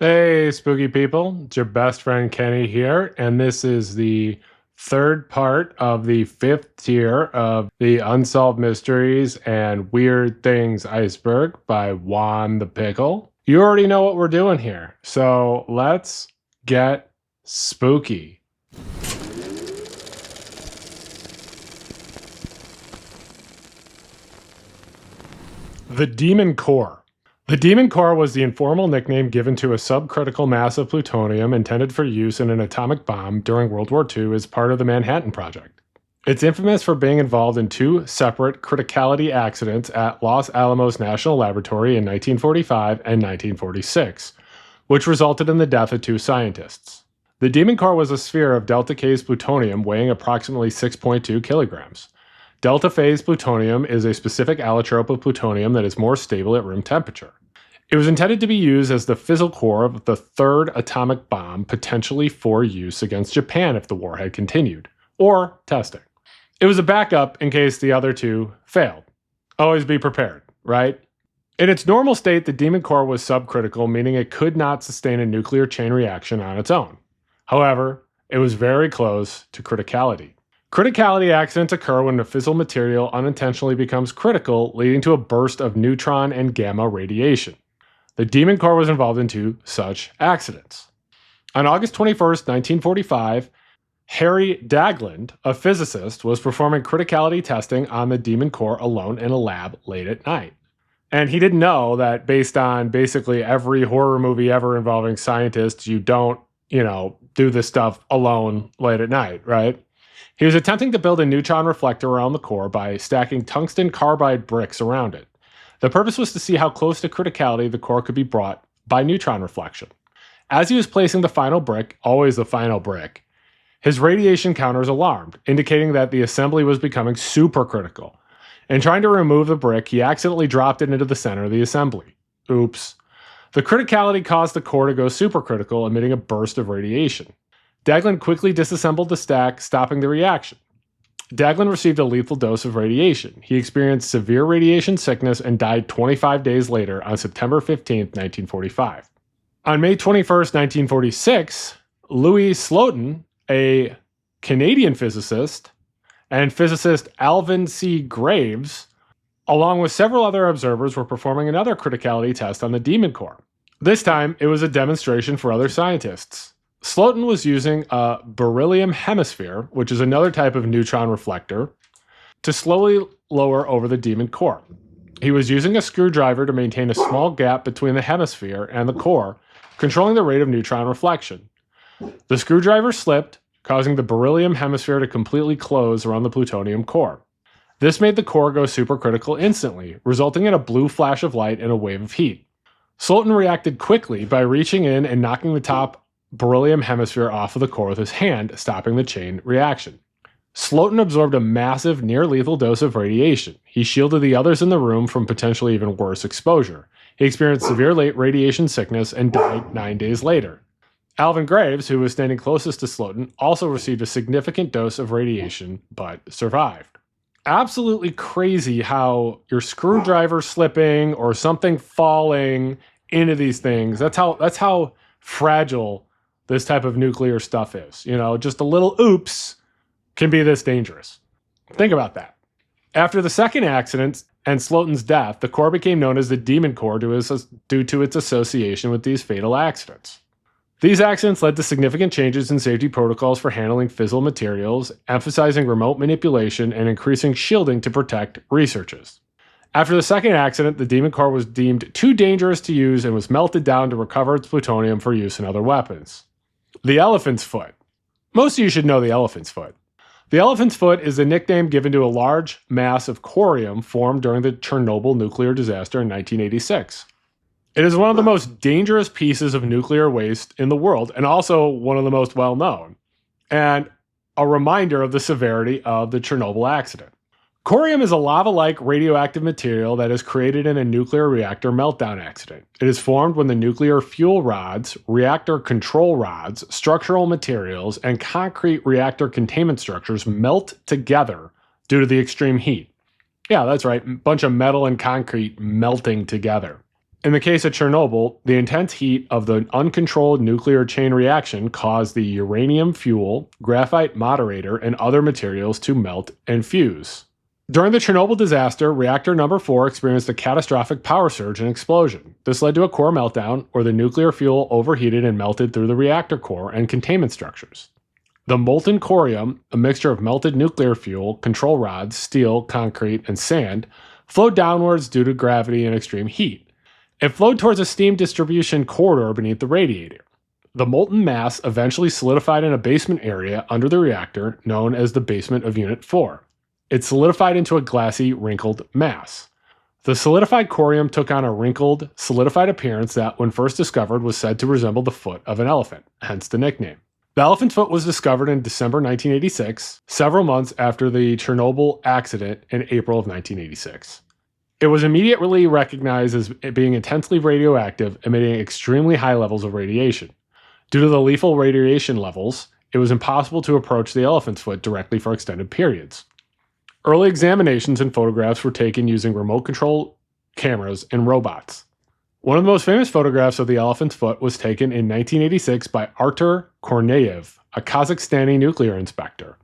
Hey, spooky people. It's your best friend Kenny here, and this is the third part of the fifth tier of the Unsolved Mysteries and Weird Things Iceberg by JuanThePickle. You already know what we're doing here, so let's get spooky. The Demon Core. The Demon Core was the informal nickname given to a subcritical mass of plutonium intended for use in an atomic bomb during World War II as part of the Manhattan Project. It's infamous for being involved in two separate criticality accidents at Los Alamos National Laboratory in 1945 and 1946, which resulted in the death of two scientists. The Demon Core was a sphere of delta-phase plutonium weighing approximately 6.2 kilograms. Delta-phase plutonium is a specific allotrope of plutonium that is more stable at room temperature. It was intended to be used as the fissile core of the third atomic bomb, potentially for use against Japan if the war had continued, or testing. It was a backup in case the other two failed. Always be prepared, right? In its normal state, the Demon Core was subcritical, meaning it could not sustain a nuclear chain reaction on its own. However, it was very close to criticality. Criticality accidents occur when the fissile material unintentionally becomes critical, leading to a burst of neutron and gamma radiation. The Demon Core was involved in two such accidents. On August 21st, 1945, Harry Dagland, a physicist, was performing criticality testing on the Demon Core alone in a lab late at night. And he didn't know that based on basically every horror movie ever involving scientists, you don't, do this stuff alone late at night, right? He was attempting to build a neutron reflector around the core by stacking tungsten carbide bricks around it. The purpose was to see how close to criticality the core could be brought by neutron reflection. As he was placing the final brick, always the final brick, his radiation counters alarmed, indicating that the assembly was becoming supercritical. In trying to remove the brick, he accidentally dropped it into the center of the assembly. Oops. The criticality caused the core to go supercritical, emitting a burst of radiation. Dagland quickly disassembled the stack, stopping the reaction. Dagland received a lethal dose of radiation. He experienced severe radiation sickness and died 25 days later on September 15, 1945. On May 21, 1946, Louis Slotin, a Canadian physicist, and physicist Alvin C. Graves, along with several other observers, were performing another criticality test on the Demon Core. This time, it was a demonstration for other scientists. Slotin was using a beryllium hemisphere, which is another type of neutron reflector, to slowly lower over the Demon Core. He was using a screwdriver to maintain a small gap between the hemisphere and the core, controlling the rate of neutron reflection. The screwdriver slipped, causing the beryllium hemisphere to completely close around the plutonium core. This made the core go supercritical instantly, resulting in a blue flash of light and a wave of heat. Slotin reacted quickly by reaching in and knocking the top beryllium hemisphere off of the core with his hand, stopping the chain reaction. Slotin absorbed a massive, near-lethal dose of radiation. He shielded the others in the room from potentially even worse exposure. He experienced severe late radiation sickness and died 9 days later. Alvin Graves, who was standing closest to Slotin, also received a significant dose of radiation, but survived. Absolutely crazy how your screwdriver slipping or something falling into these things, that's how fragile this type of nuclear stuff is. Just a little oops can be this dangerous. Think about that. After the second accident and Slotin's death, the core became known as the Demon Core due to its association with these fatal accidents. These accidents led to significant changes in safety protocols for handling fissile materials, emphasizing remote manipulation and increasing shielding to protect researchers. After the second accident, the Demon Core was deemed too dangerous to use and was melted down to recover its plutonium for use in other weapons. The Elephant's Foot. Most of you should know the Elephant's Foot. The Elephant's Foot is a nickname given to a large mass of corium formed during the Chernobyl nuclear disaster in 1986. It is one of the most dangerous pieces of nuclear waste in the world, and also one of the most well-known, and a reminder of the severity of the Chernobyl accident. Corium is a lava-like radioactive material that is created in a nuclear reactor meltdown accident. It is formed when the nuclear fuel rods, reactor control rods, structural materials, and concrete reactor containment structures melt together due to the extreme heat. Yeah, that's right. A bunch of metal and concrete melting together. In the case of Chernobyl, the intense heat of the uncontrolled nuclear chain reaction caused the uranium fuel, graphite moderator, and other materials to melt and fuse. During the Chernobyl disaster, reactor number 4 experienced a catastrophic power surge and explosion. This led to a core meltdown, where the nuclear fuel overheated and melted through the reactor core and containment structures. The molten corium, a mixture of melted nuclear fuel, control rods, steel, concrete, and sand, flowed downwards due to gravity and extreme heat. It flowed towards a steam distribution corridor beneath the radiator. The molten mass eventually solidified in a basement area under the reactor known as the basement of Unit 4. It solidified into a glassy, wrinkled mass. The solidified corium took on a wrinkled, solidified appearance that, when first discovered, was said to resemble the foot of an elephant, hence the nickname. The elephant foot was discovered in December 1986, several months after the Chernobyl accident in April of 1986. It was immediately recognized as being intensely radioactive, emitting extremely high levels of radiation. Due to the lethal radiation levels, it was impossible to approach the elephant's foot directly for extended periods. Early examinations and photographs were taken using remote control cameras and robots. One of the most famous photographs of the elephant's foot was taken in 1986 by Artur Korneyev, a Kazakhstani nuclear inspector.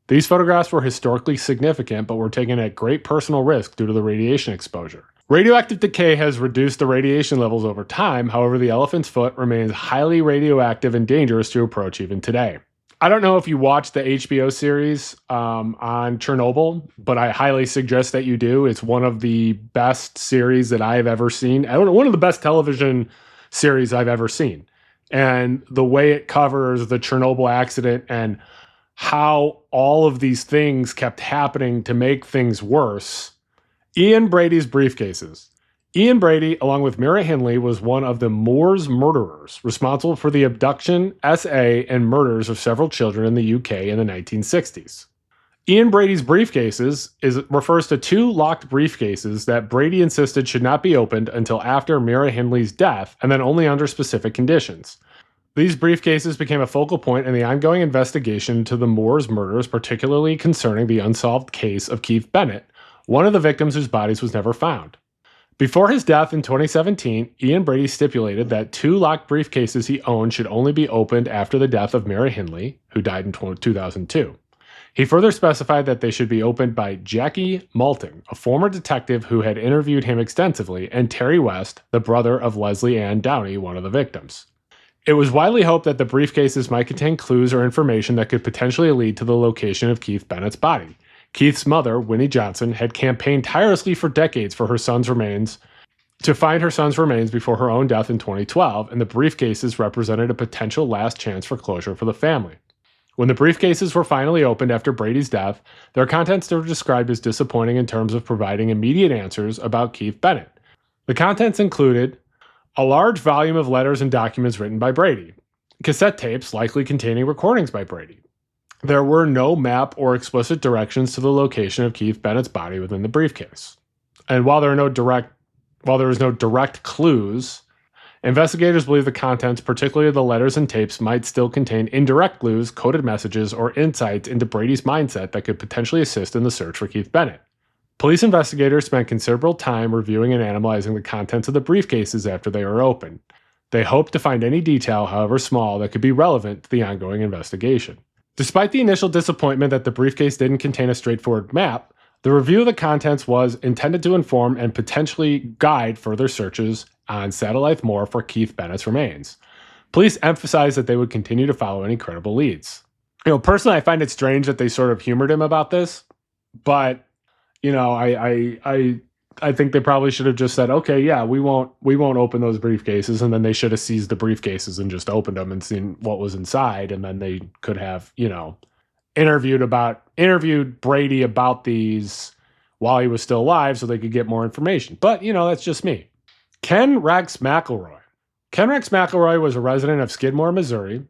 These photographs were historically significant, but were taken at great personal risk due to the radiation exposure. Radioactive decay has reduced the radiation levels over time, however, the elephant's foot remains highly radioactive and dangerous to approach even today. I don't know if you watched the HBO series on Chernobyl, but I highly suggest that you do. It's one of the best series that I've ever seen. One of the best television series I've ever seen. And the way it covers the Chernobyl accident and how all of these things kept happening to make things worse. Ian Brady's Briefcases. Ian Brady, along with Mira Hindley, was one of the Moors murderers responsible for the abduction, SA, and murders of several children in the UK in the 1960s. Ian Brady's Briefcases refers to 2 locked briefcases that Brady insisted should not be opened until after Mira Hindley's death, and then only under specific conditions. These briefcases became a focal point in the ongoing investigation into the Moors murders, particularly concerning the unsolved case of Keith Bennett, one of the victims whose bodies was never found. Before his death in 2017, Ian Brady stipulated that 2 locked briefcases he owned should only be opened after the death of Mira Hindley, who died in 2002. He further specified that they should be opened by Jackie Malting, a former detective who had interviewed him extensively, and Terry West, the brother of Leslie Ann Downey, one of the victims. It was widely hoped that the briefcases might contain clues or information that could potentially lead to the location of Keith Bennett's body. Keith's mother, Winnie Johnson, had campaigned tirelessly for decades for her son's remains to find her son's remains before her own death in 2012, and the briefcases represented a potential last chance for closure for the family. When the briefcases were finally opened after Brady's death, their contents were described as disappointing in terms of providing immediate answers about Keith Bennett. The contents included a large volume of letters and documents written by Brady, cassette tapes likely containing recordings by Brady. There were no map or explicit directions to the location of Keith Bennett's body within the briefcase. And while there is no direct clues, investigators believe the contents, particularly the letters and tapes, might still contain indirect clues, coded messages, or insights into Brady's mindset that could potentially assist in the search for Keith Bennett. Police investigators spent considerable time reviewing and analyzing the contents of the briefcases after they were opened. They hoped to find any detail, however small, that could be relevant to the ongoing investigation. Despite the initial disappointment that the briefcase didn't contain a straightforward map, the review of the contents was intended to inform and potentially guide further searches on Satellite Moor for Keith Bennett's remains. Police emphasized that they would continue to follow any credible leads. Personally, I find it strange that they sort of humored him about this, but I think they probably should have just said, okay, yeah, we won't open those briefcases, and then they should have seized the briefcases and just opened them and seen what was inside, and then they could have, interviewed Brady about these while he was still alive so they could get more information. But, that's just me. Ken Rex Mcelroy. Ken Rex Mcelroy was a resident of Skidmore, Missouri,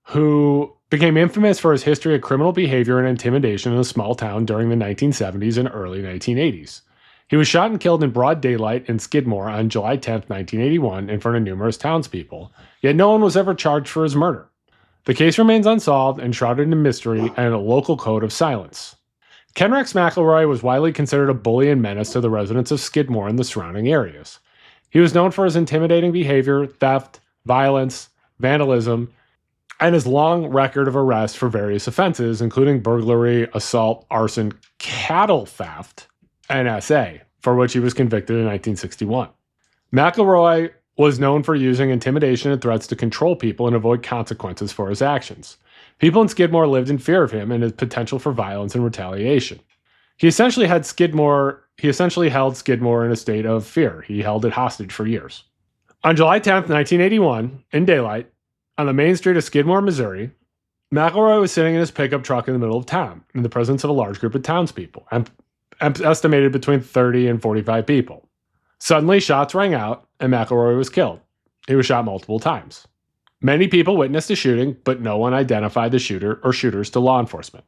who became infamous for his history of criminal behavior and intimidation in a small town during the 1970s and early 1980s. He was shot and killed in broad daylight in Skidmore on July 10, 1981, in front of numerous townspeople, yet no one was ever charged for his murder. The case remains unsolved and shrouded in mystery and a local code of silence. Ken Rex Mcelroy was widely considered a bully and menace to the residents of Skidmore and the surrounding areas. He was known for his intimidating behavior, theft, violence, vandalism, and his long record of arrests for various offenses, including burglary, assault, arson, cattle theft, and SA, for which he was convicted in 1961. McElroy was known for using intimidation and threats to control people and avoid consequences for his actions. People in Skidmore lived in fear of him and his potential for violence and retaliation. He essentially held Skidmore in a state of fear. He held it hostage for years. On July 10th, 1981, in daylight, on the main street of Skidmore, Missouri, McElroy was sitting in his pickup truck in the middle of town in the presence of a large group of townspeople, estimated between 30 and 45 people. Suddenly, shots rang out, and McElroy was killed. He was shot multiple times. Many people witnessed the shooting, but no one identified the shooter or shooters to law enforcement.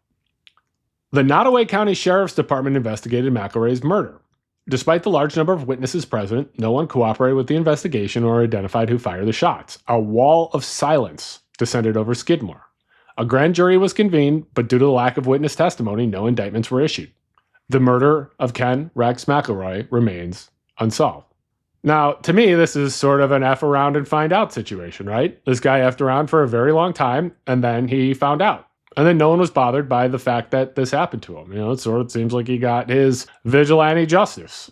The Nottoway County Sheriff's Department investigated McElroy's murder. Despite the large number of witnesses present, no one cooperated with the investigation or identified who fired the shots. A wall of silence descended over Skidmore. A grand jury was convened, but due to the lack of witness testimony, no indictments were issued. The murder of Ken Rex McElroy remains unsolved. Now, to me, this is sort of an F around and find out situation, right? This guy effed around for a very long time, and then he found out. And then no one was bothered by the fact that this happened to him. It sort of seems like he got his vigilante justice,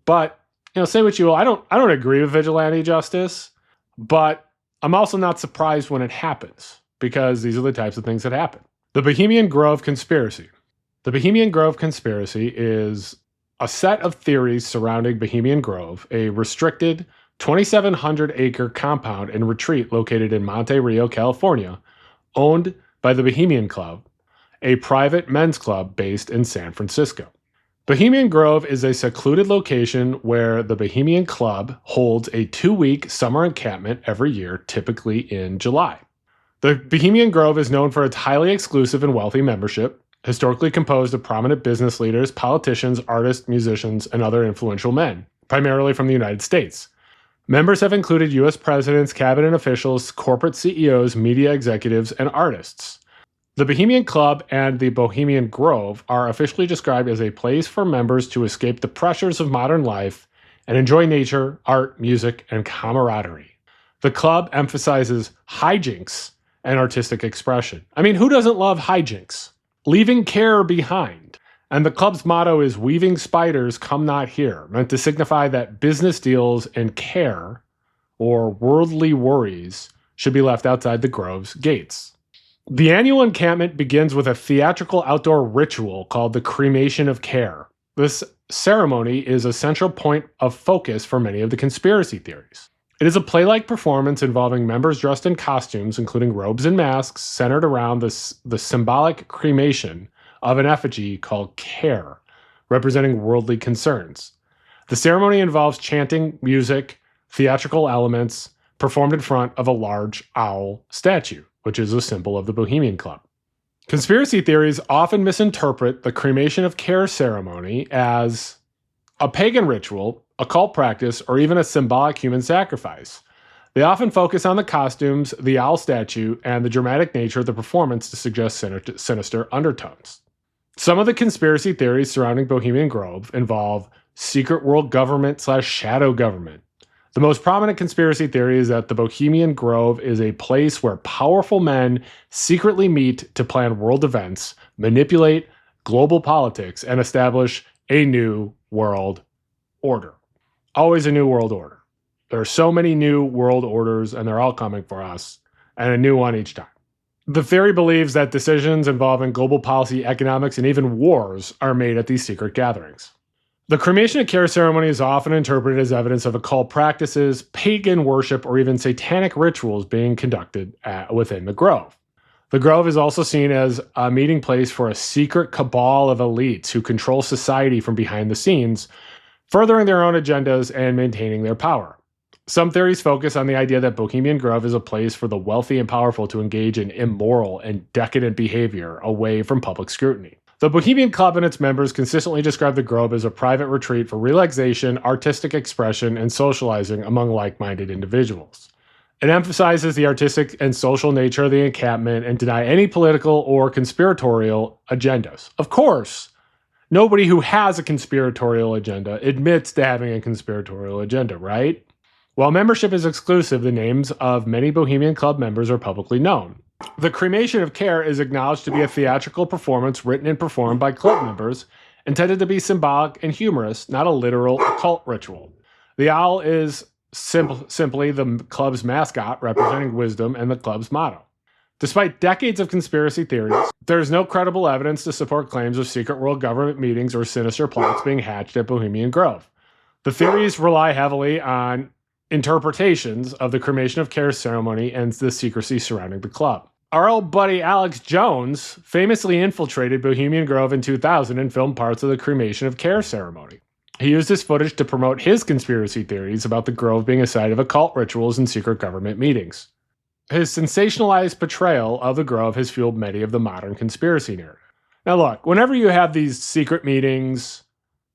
But, say what you will, I don't agree with vigilante justice, but I'm also not surprised when it happens, because these are the types of things that happen. The Bohemian Grove Conspiracy. The Bohemian Grove Conspiracy is a set of theories surrounding Bohemian Grove, a restricted 2,700-acre compound and retreat located in Monte Rio, California, owned by the Bohemian Club, a private men's club based in San Francisco. Bohemian Grove is a secluded location where the Bohemian Club holds a 2-week summer encampment every year, typically in July. The Bohemian Grove is known for its highly exclusive and wealthy membership, historically composed of prominent business leaders, politicians, artists, musicians, and other influential men, primarily from the United States. Members have included U.S. presidents, cabinet officials, corporate CEOs, media executives, and artists. The Bohemian Club and the Bohemian Grove are officially described as a place for members to escape the pressures of modern life and enjoy nature, art, music, and camaraderie. The club emphasizes hijinks and artistic expression. I mean, who doesn't love hijinks? Leaving care behind. And the club's motto is "Weaving spiders come not here," meant to signify that business deals and care, or worldly worries, should be left outside the Grove's gates. The annual encampment begins with a theatrical outdoor ritual called the Cremation of Care. This ceremony is a central point of focus for many of the conspiracy theories. It is a play-like performance involving members dressed in costumes, including robes and masks, centered around the symbolic cremation of an effigy called Care, representing worldly concerns. The ceremony involves chanting, music, theatrical elements, performed in front of a large owl statue, which is a symbol of the Bohemian Club. Conspiracy theories often misinterpret the Cremation of Care ceremony as a pagan ritual, a cult practice, or even a symbolic human sacrifice. They often focus on the costumes, the owl statue, and the dramatic nature of the performance to suggest sinister undertones. Some of the conspiracy theories surrounding Bohemian Grove involve secret world government / shadow government. The most prominent conspiracy theory is that the Bohemian Grove is a place where powerful men secretly meet to plan world events, manipulate global politics, and establish a new world order. Always a new world order. There are so many new world orders, and they're all coming for us, and a new one each time. The theory believes that decisions involving global policy, economics, and even wars are made at these secret gatherings. The cremation of care ceremony is often interpreted as evidence of occult practices, pagan worship, or even satanic rituals being conducted within the Grove. The Grove is also seen as a meeting place for a secret cabal of elites who control society from behind the scenes, furthering their own agendas and maintaining their power. Some theories focus on the idea that Bohemian Grove is a place for the wealthy and powerful to engage in immoral and decadent behavior away from public scrutiny. The Bohemian Club and its members consistently describe the Grove as a private retreat for relaxation, artistic expression, and socializing among like-minded individuals. It emphasizes the artistic and social nature of the encampment and deny any political or conspiratorial agendas. Of course, Nobody who has a conspiratorial agenda admits to having a conspiratorial agenda, right? While membership is exclusive, the names of many Bohemian Club members are publicly known. The cremation of care is acknowledged to be a theatrical performance written and performed by club members, intended to be symbolic and humorous, not a literal occult ritual. The owl is simply the club's mascot, representing wisdom and the club's motto. Despite decades of conspiracy theories, there is no credible evidence to support claims of secret world government meetings or sinister plots being hatched at Bohemian Grove. The theories rely heavily on interpretations of the cremation of care ceremony and the secrecy surrounding the club. Our old buddy Alex Jones famously infiltrated Bohemian Grove in 2000 and filmed parts of the cremation of care ceremony. He used this footage to promote his conspiracy theories about the Grove being a site of occult rituals and secret government meetings. His sensationalized portrayal of the Grove has fueled many of the modern conspiracy narrative. Now look, whenever you have these secret meetings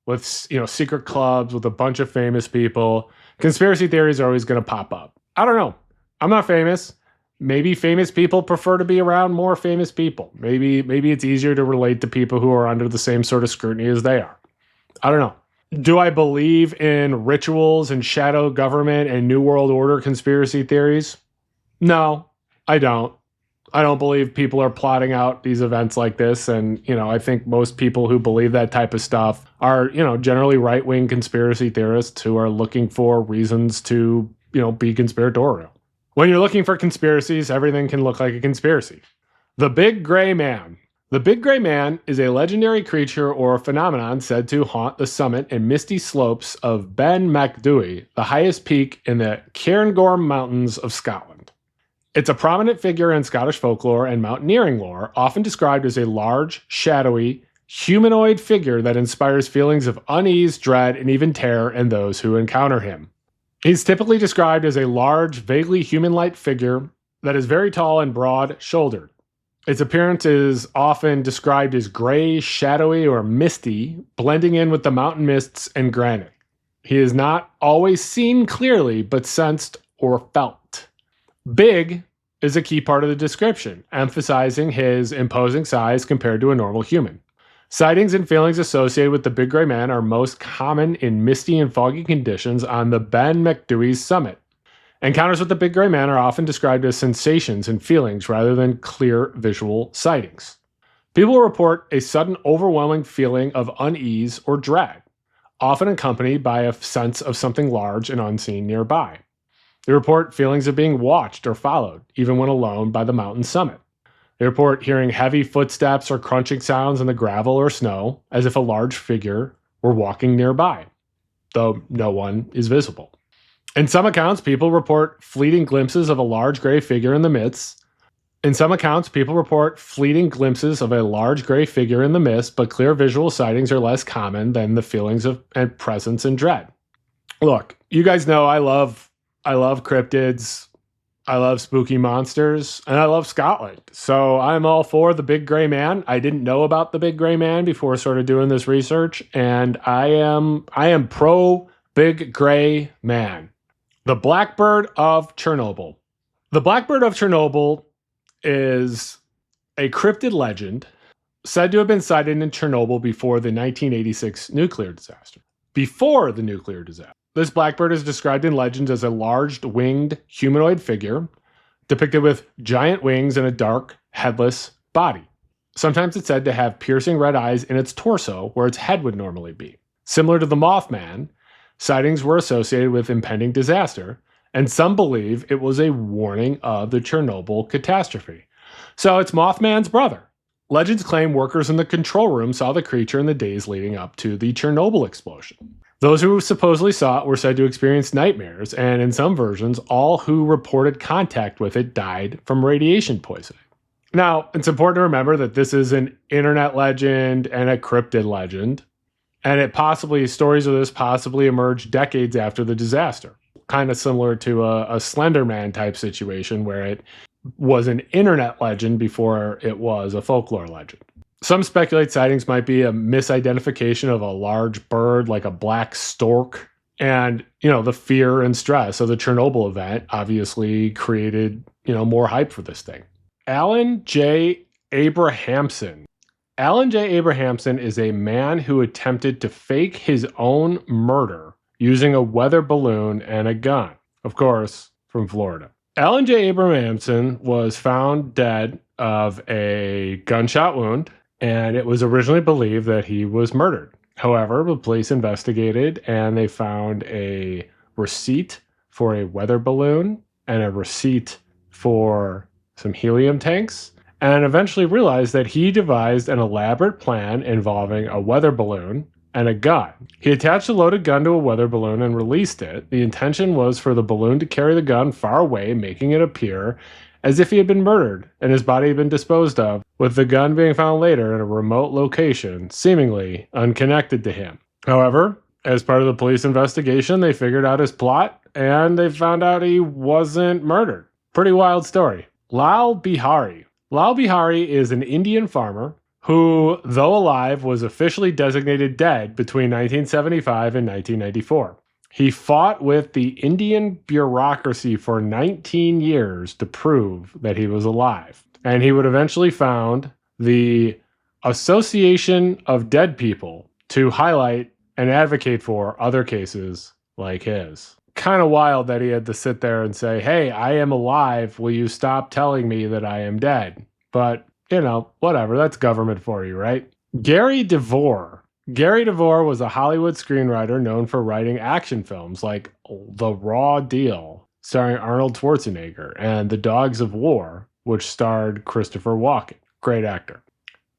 with, secret clubs with a bunch of famous people, conspiracy theories are always going to pop up. I don't know. I'm not famous. Maybe famous people prefer to be around more famous people. Maybe it's easier to relate to people who are under the same sort of scrutiny as they are. I don't know. Do I believe in rituals and shadow government and New World Order conspiracy theories? No, I don't. I don't believe people are plotting out these events like this. And, I think most people who believe that type of stuff are, generally right-wing conspiracy theorists who are looking for reasons to, be conspiratorial. When you're looking for conspiracies, everything can look like a conspiracy. The Big Gray Man. The Big Gray Man is a legendary creature or phenomenon said to haunt the summit and misty slopes of Ben Macdui, the highest peak in the Cairngorm Mountains of Scotland. It's a prominent figure in Scottish folklore and mountaineering lore, often described as a large, shadowy, humanoid figure that inspires feelings of unease, dread, and even terror in those who encounter him. He's typically described as a large, vaguely human-like figure that is very tall and broad-shouldered. Its appearance is often described as gray, shadowy, or misty, blending in with the mountain mists and granite. He is not always seen clearly, but sensed or felt. Big is a key part of the description, emphasizing his imposing size compared to a normal human. Sightings and feelings associated with the Big Gray Man are most common in misty and foggy conditions on the Ben Macdui's summit. Encounters with the Big Gray Man are often described as sensations and feelings rather than clear visual sightings. People report a sudden overwhelming feeling of unease or dread, often accompanied by a sense of something large and unseen nearby. They report feelings of being watched or followed, even when alone by the mountain summit. They report hearing heavy footsteps or crunching sounds in the gravel or snow, as if a large figure were walking nearby, though no one is visible. In some accounts, people report fleeting glimpses of a large gray figure in the mist. In some accounts, people report fleeting glimpses of a large gray figure in the mist, but clear visual sightings are less common than the feelings of and presence and dread. Look, you guys know I love cryptids. I love spooky monsters, and I love Scotland. So I'm all for the Big Gray Man. I didn't know about the Big Gray Man before sort of doing this research, and I am pro Big Gray Man. The Blackbird of Chernobyl. The Blackbird of Chernobyl is a cryptid legend said to have been sighted in Chernobyl before the 1986 nuclear disaster. Before the nuclear disaster. This blackbird is described in legends as a large winged humanoid figure depicted with giant wings and a dark, headless body. Sometimes it's said to have piercing red eyes in its torso where its head would normally be. Similar to the Mothman, sightings were associated with impending disaster, and some believe it was a warning of the Chernobyl catastrophe. So it's Mothman's brother. Legends claim workers in the control room saw the creature in the days leading up to the Chernobyl explosion. Those who supposedly saw it were said to experience nightmares, and in some versions, all who reported contact with it died from radiation poisoning. Now, it's important to remember that this is an internet legend and a cryptid legend, and stories of this possibly emerged decades after the disaster. Kind of similar to a Slender Man type situation where it was an internet legend before it was a folklore legend. Some speculate sightings might be a misidentification of a large bird like a black stork. And, the fear and stress of the Chernobyl event obviously created, more hype for this thing. Allan J. Abrahamson. Allan J. Abrahamson is a man who attempted to fake his own murder using a weather balloon and a gun, of course, from Florida. Allan J. Abrahamson was found dead of a gunshot wound, and it was originally believed that he was murdered. However, the police investigated and they found a receipt for a weather balloon and a receipt for some helium tanks, and eventually realized that he devised an elaborate plan involving a weather balloon and a gun. He attached a loaded gun to a weather balloon and released it. The intention was for the balloon to carry the gun far away, making it appear as if he had been murdered and his body had been disposed of, with the gun being found later in a remote location, seemingly unconnected to him. However, as part of the police investigation, they figured out his plot and they found out he wasn't murdered. Pretty wild story. Lal Bihari. Lal Bihari is an Indian farmer who, though alive, was officially designated dead between 1975 and 1994. He fought with the Indian bureaucracy for 19 years to prove that he was alive. And he would eventually found the Association of Dead People to highlight and advocate for other cases like his. Kind of wild that he had to sit there and say, hey, I am alive. Will you stop telling me that I am dead? But, you know, whatever. That's government for you, right? Gary Devore. Gary Devore was a Hollywood screenwriter known for writing action films like The Raw Deal, starring Arnold Schwarzenegger, and The Dogs of War, which starred Christopher Walken. Great actor.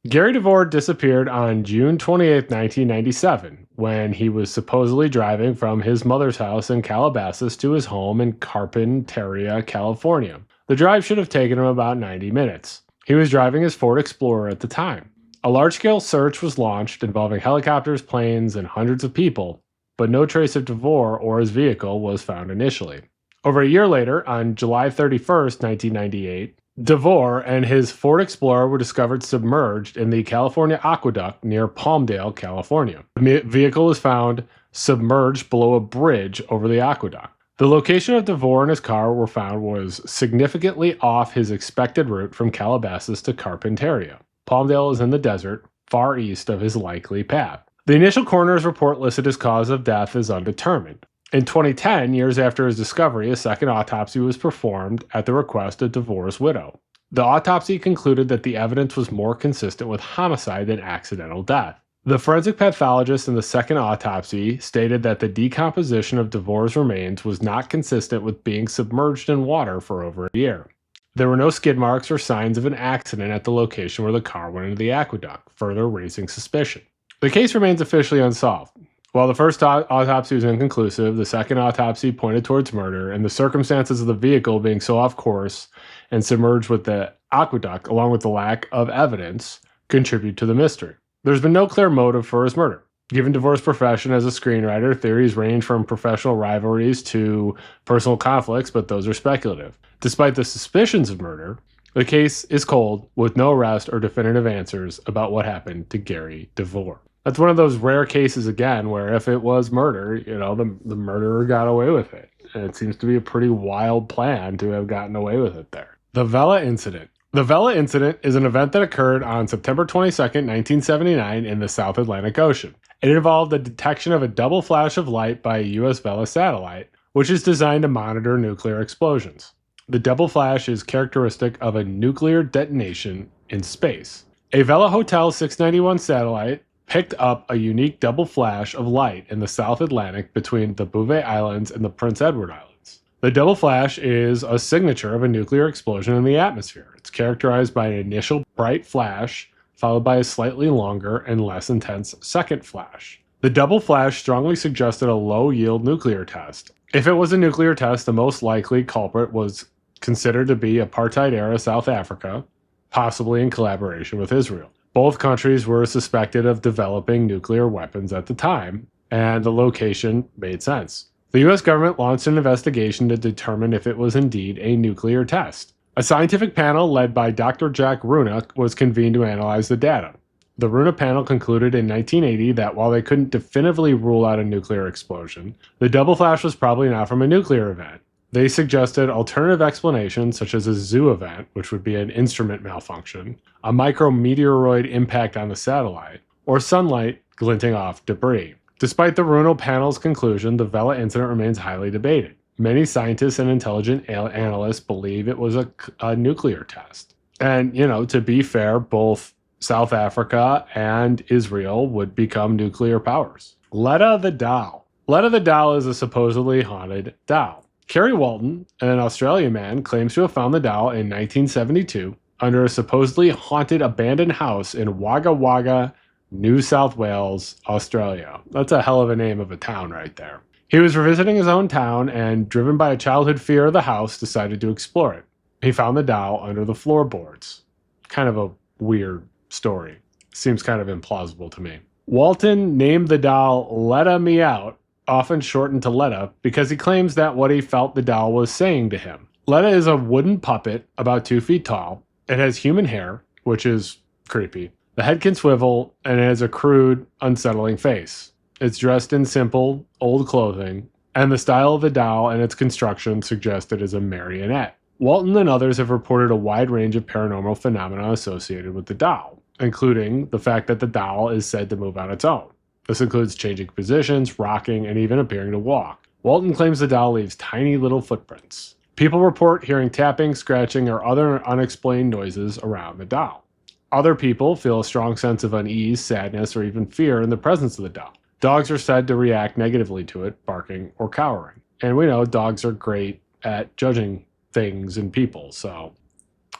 Gary Devore disappeared on June 28, 1997, when he was supposedly driving from his mother's house in Calabasas to his home in Carpinteria, California. The drive should have taken him about 90 minutes. He was driving his Ford Explorer at the time. A large-scale search was launched involving helicopters, planes, and hundreds of people, but no trace of Devore or his vehicle was found initially. Over a year later, on July 31st, 1998, Devore and his Ford Explorer were discovered submerged in the California Aqueduct near Palmdale, California. The vehicle was found submerged below a bridge over the aqueduct. The location of Devore and his car were found was significantly off his expected route from Calabasas to Carpinteria. Palmdale is in the desert, far east of his likely path. The initial coroner's report listed his cause of death as undetermined. In 2010, years after his discovery, a second autopsy was performed at the request of Devore's widow. The autopsy concluded that the evidence was more consistent with homicide than accidental death. The forensic pathologist in the second autopsy stated that the decomposition of Devore's remains was not consistent with being submerged in water for over a year. There were no skid marks or signs of an accident at the location where the car went into the aqueduct, further raising suspicion. The case remains officially unsolved. While the first autopsy was inconclusive, the second autopsy pointed towards murder, and the circumstances of the vehicle being so off course and submerged with the aqueduct, along with the lack of evidence, contribute to the mystery. There's been no clear motive for his murder. Given Devore's profession as a screenwriter, theories range from professional rivalries to personal conflicts, but those are speculative. Despite the suspicions of murder, the case is cold, with no arrest or definitive answers about what happened to Gary Devore. That's one of those rare cases, again, where if it was murder, you know, the murderer got away with it. And it seems to be a pretty wild plan to have gotten away with it there. The Vela Incident. The Vela Incident is an event that occurred on September 22, 1979 in the South Atlantic Ocean. It involved the detection of a double flash of light by a U.S. Vela satellite, which is designed to monitor nuclear explosions. The double flash is characteristic of a nuclear detonation in space. A Vela Hotel 691 satellite picked up a unique double flash of light in the South Atlantic between the Bouvet Islands and the Prince Edward Islands. The double flash is a signature of a nuclear explosion in the atmosphere. It's characterized by an initial bright flash, followed by a slightly longer and less intense second flash. The double flash strongly suggested a low-yield nuclear test. If it was a nuclear test, the most likely culprit was considered to be apartheid-era South Africa, possibly in collaboration with Israel. Both countries were suspected of developing nuclear weapons at the time, and the location made sense. The U.S. government launched an investigation to determine if it was indeed a nuclear test. A scientific panel led by Dr. Jack Runa was convened to analyze the data. The Runa panel concluded in 1980 that while they couldn't definitively rule out a nuclear explosion, the double flash was probably not from a nuclear event. They suggested alternative explanations such as a zoo event, which would be an instrument malfunction, a micrometeoroid impact on the satellite, or sunlight glinting off debris. Despite the Runo panel's conclusion, the Vela incident remains highly debated. Many scientists and intelligent analysts believe it was a nuclear test. And, to be fair, both South Africa and Israel would become nuclear powers. Letta the Doll. Letta the Doll is a supposedly haunted doll. Kerry Walton, an Australian man, claims to have found the doll in 1972 under a supposedly haunted abandoned house in Wagga Wagga, New South Wales, Australia. That's a hell of a name of a town right there. He was revisiting his own town and, driven by a childhood fear of the house, decided to explore it. He found the doll under the floorboards. Kind of a weird story. Seems kind of implausible to me. Walton named the doll Letta Me Out, often shortened to Letta, because he claims that what he felt the doll was saying to him. Letta is a wooden puppet about 2 feet tall. It has human hair, which is creepy. The head can swivel, and it has a crude, unsettling face. It's dressed in simple, old clothing, and the style of the doll and its construction suggest it is a marionette. Walton and others have reported a wide range of paranormal phenomena associated with the doll, including the fact that the doll is said to move on its own. This includes changing positions, rocking, and even appearing to walk. Walton claims the doll leaves tiny little footprints. People report hearing tapping, scratching, or other unexplained noises around the doll. Other people feel a strong sense of unease, sadness, or even fear in the presence of the doll. Dogs are said to react negatively to it, barking or cowering. And we know dogs are great at judging things and people, so.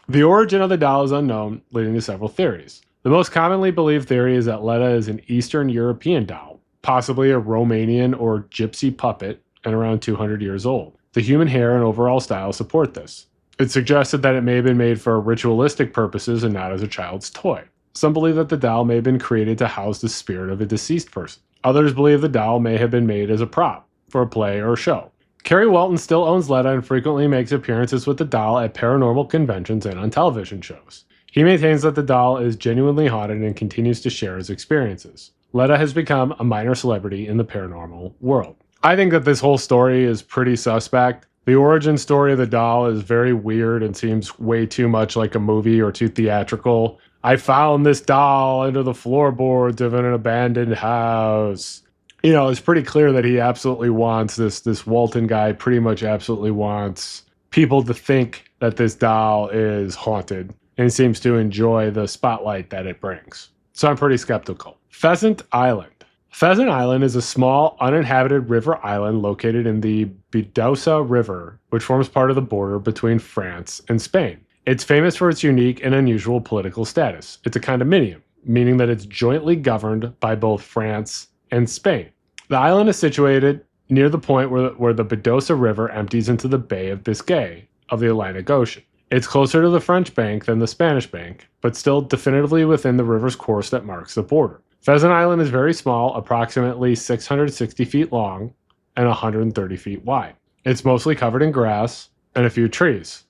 The origin of the doll is unknown, leading to several theories. The most commonly believed theory is that Letta is an Eastern European doll, possibly a Romanian or Gypsy puppet, and around 200 years old. The human hair and overall style support this. It's suggested that it may have been made for ritualistic purposes and not as a child's toy. Some believe that the doll may have been created to house the spirit of a deceased person. Others believe the doll may have been made as a prop for a play or show. Kerry Walton still owns Letta and frequently makes appearances with the doll at paranormal conventions and on television shows. He maintains that the doll is genuinely haunted and continues to share his experiences. Letta has become a minor celebrity in the paranormal world. I think that this whole story is pretty suspect. The origin story of the doll is very weird and seems way too much like a movie or too theatrical. I found this doll under the floorboards of an abandoned house. It's pretty clear that he absolutely wants this Walton guy pretty much absolutely wants people to think that this doll is haunted and seems to enjoy the spotlight that it brings. So I'm pretty skeptical. Pheasant Island. Pheasant Island is a small, uninhabited river island located in the Bidosa River, which forms part of the border between France and Spain. It's famous for its unique and unusual political status. It's a condominium, meaning that it's jointly governed by both France and Spain. The island is situated near the point where the Bidosa River empties into the Bay of Biscay of the Atlantic Ocean. It's closer to the French bank than the Spanish bank, but still definitively within the river's course that marks the border. Pheasant Island is very small, approximately 660 feet long and 130 feet wide. It's mostly covered in grass and a few trees.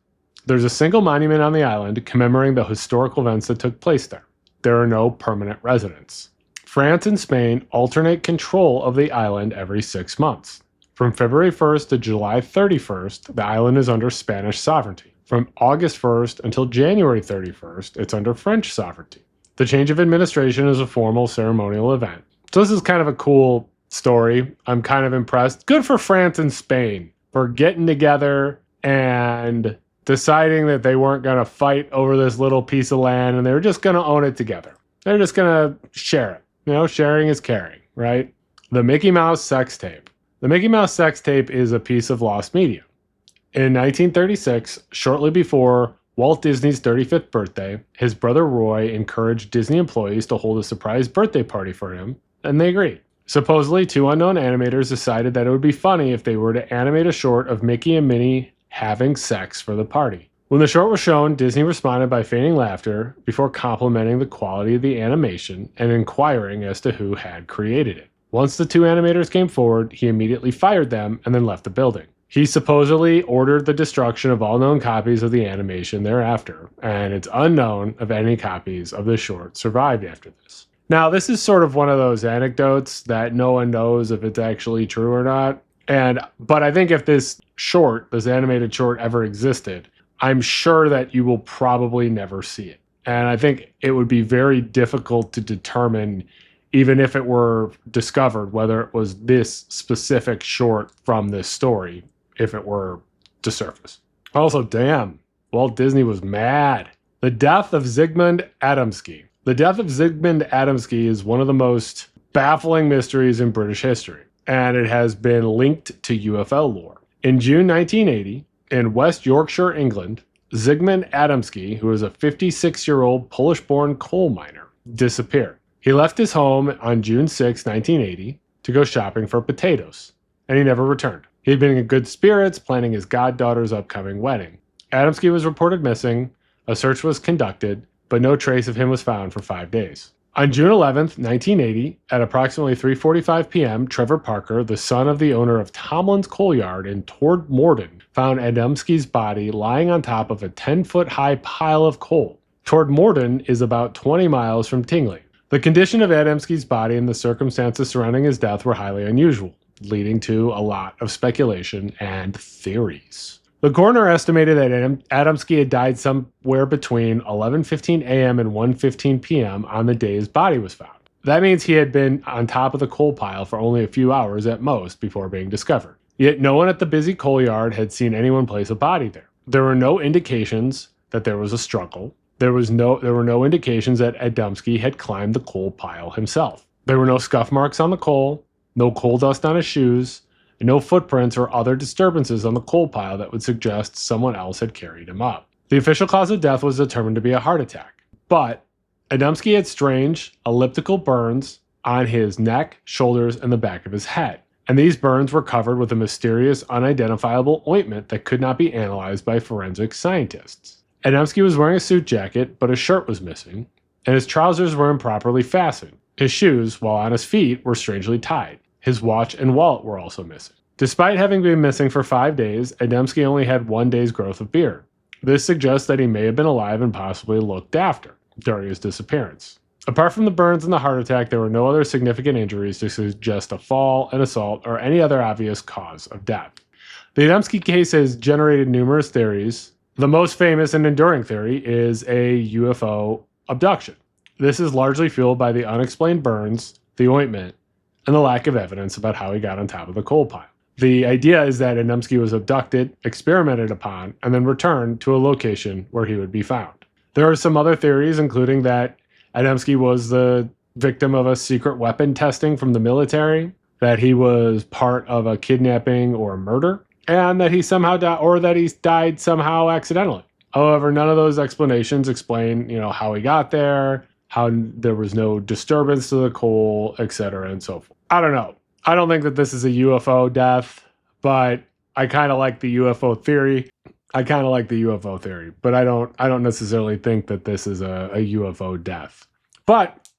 There's a single monument on the island commemorating the historical events that took place there. There are no permanent residents. France and Spain alternate control of the island every 6 months. From February 1st to July 31st, the island is under Spanish sovereignty. From August 1st until January 31st, it's under French sovereignty. The change of administration is a formal ceremonial event. So this is kind of a cool story. I'm kind of impressed. Good for France and Spain for getting together and deciding that they weren't going to fight over this little piece of land and they were just going to own it together. They're just going to share it. Sharing is caring, right? The Mickey Mouse sex tape. The Mickey Mouse sex tape is a piece of lost media. In 1936, shortly before Walt Disney's 35th birthday, his brother Roy encouraged Disney employees to hold a surprise birthday party for him, and they agreed. Supposedly, 2 unknown animators decided that it would be funny if they were to animate a short of Mickey and Minnie having sex for the party. When the short was shown, Disney responded by feigning laughter before complimenting the quality of the animation and inquiring as to who had created it. Once the 2 animators came forward, he immediately fired them and then left the building. He supposedly ordered the destruction of all known copies of the animation thereafter, and it's unknown if any copies of the short survived after this. Now, this is sort of one of those anecdotes that no one knows if it's actually true or not. But I think if this animated short ever existed, I'm sure that you will probably never see it. And I think it would be very difficult to determine, even if it were discovered, whether it was this specific short from this story, if it were to surface. Also, damn, Walt Disney was mad. The death of Zigmund Adamski. The death of Zigmund Adamski is one of the most baffling mysteries in British history, and it has been linked to UFO lore. In June 1980, in West Yorkshire, England, Zigmund Adamski, who was a 56-year-old Polish-born coal miner, disappeared. He left his home on June 6, 1980, to go shopping for potatoes, and he never returned. He had been in good spirits, planning his goddaughter's upcoming wedding. Adamski was reported missing, a search was conducted, but no trace of him was found for 5 days. On June 11, 1980, at approximately 3:45 p.m., Trevor Parker, the son of the owner of Tomlin's Coal Yard in Todmorden, found Adamski's body lying on top of a 10-foot-high pile of coal. Todmorden is about 20 miles from Tingley. The condition of Adamski's body and the circumstances surrounding his death were highly unusual, leading to a lot of speculation and theories. The coroner estimated that Adamski had died somewhere between 11:15 a.m. and 1:15 p.m. on the day his body was found. That means he had been on top of the coal pile for only a few hours at most before being discovered. Yet no one at the busy coal yard had seen anyone place a body there. There were no indications that there was a struggle. There were no indications that Adamski had climbed the coal pile himself. There were no scuff marks on the coal, no coal dust on his shoes, and no footprints or other disturbances on the coal pile that would suggest someone else had carried him up. The official cause of death was determined to be a heart attack, but Adamski had strange, elliptical burns on his neck, shoulders, and the back of his head, and these burns were covered with a mysterious, unidentifiable ointment that could not be analyzed by forensic scientists. Adamski was wearing a suit jacket, but his shirt was missing, and his trousers were improperly fastened. His shoes, while on his feet, were strangely tied. His watch and wallet were also missing. Despite having been missing for 5 days, Adamski only had 1 day's growth of beard. This suggests that he may have been alive and possibly looked after during his disappearance. Apart from the burns and the heart attack, there were no other significant injuries to suggest a fall, an assault, or any other obvious cause of death. The Adamski case has generated numerous theories. The most famous and enduring theory is a UFO abduction. This is largely fueled by the unexplained burns, the ointment, and the lack of evidence about how he got on top of the coal pile. The idea is that Adamski was abducted, experimented upon, and then returned to a location where he would be found. There are some other theories, including that Adamski was the victim of a secret weapon testing from the military, that he was part of a kidnapping or murder, and that he somehow died, or that he died somehow accidentally. However, none of those explanations explain, how he got there, how there was no disturbance to the coal, etc., and so forth. I don't know. I don't think that this is a UFO death, but I kind of like the UFO theory. But I don't necessarily think that this is a UFO death. But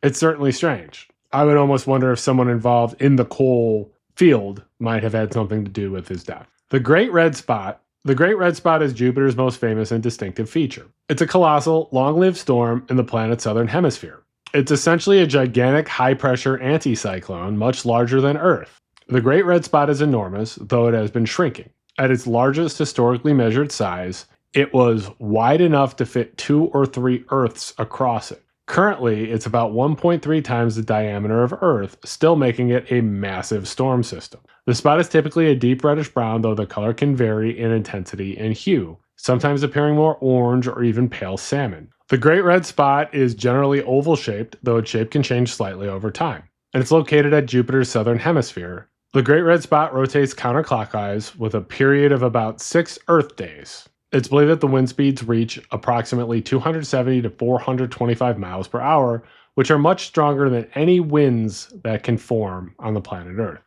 it's certainly strange. I would almost wonder if someone involved in the coal field might have had something to do with his death. The Great Red Spot. The Great Red Spot is Jupiter's most famous and distinctive feature. It's a colossal, long-lived storm in the planet's southern hemisphere. It's essentially a gigantic, high-pressure anticyclone, much larger than Earth. The Great Red Spot is enormous, though it has been shrinking. At its largest historically measured size, it was wide enough to fit 2 or 3 Earths across it. Currently, it's about 1.3 times the diameter of Earth, still making it a massive storm system. The spot is typically a deep reddish brown, though the color can vary in intensity and hue, sometimes appearing more orange or even pale salmon. The Great Red Spot is generally oval-shaped, though its shape can change slightly over time, and it's located at Jupiter's southern hemisphere. The Great Red Spot rotates counterclockwise with a period of about 6 Earth days. It's believed that the wind speeds reach approximately 270 to 425 miles per hour, which are much stronger than any winds that can form on the planet Earth.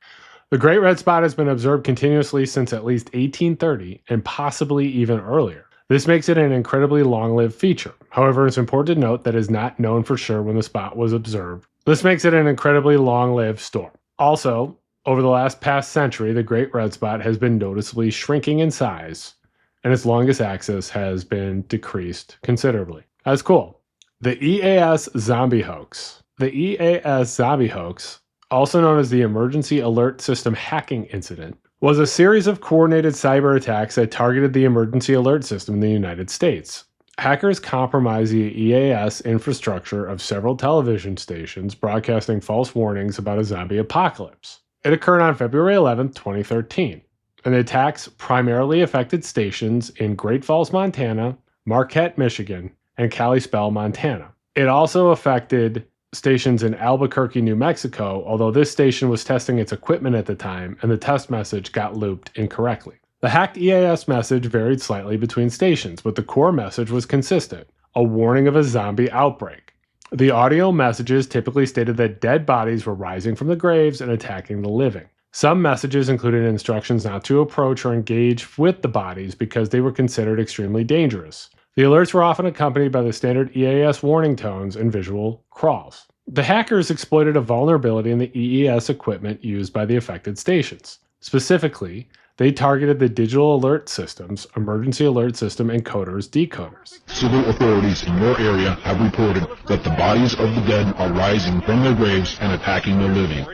The Great Red Spot has been observed continuously since at least 1830 and possibly even earlier. This makes it an incredibly long-lived feature. However, it's important to note that it is not known for sure when the spot was observed. This makes it an incredibly long-lived storm. Also, over the past century, the Great Red Spot has been noticeably shrinking in size, and its longest axis has been decreased considerably. That's cool. The EAS Zombie Hoax. The EAS Zombie Hoax, also known as the Emergency Alert System Hacking Incident, was a series of coordinated cyber attacks that targeted the emergency alert system in the United States. Hackers compromised the EAS infrastructure of several television stations, broadcasting false warnings about a zombie apocalypse. It occurred on February 11, 2013. And the attacks primarily affected stations in Great Falls, Montana, Marquette, Michigan, and Kalispell, Montana. It also affected stations in Albuquerque, New Mexico, although this station was testing its equipment at the time, and the test message got looped incorrectly. The hacked EAS message varied slightly between stations, but the core message was consistent: a warning of a zombie outbreak. The audio messages typically stated that dead bodies were rising from the graves and attacking the living. Some messages included instructions not to approach or engage with the bodies because they were considered extremely dangerous. The alerts were often accompanied by the standard EAS warning tones and visual crawls. The hackers exploited a vulnerability in the EAS equipment used by the affected stations. Specifically, they targeted the digital alert systems, emergency alert system encoders, decoders. Civil authorities in your area have reported that the bodies of the dead are rising from their graves and attacking the living.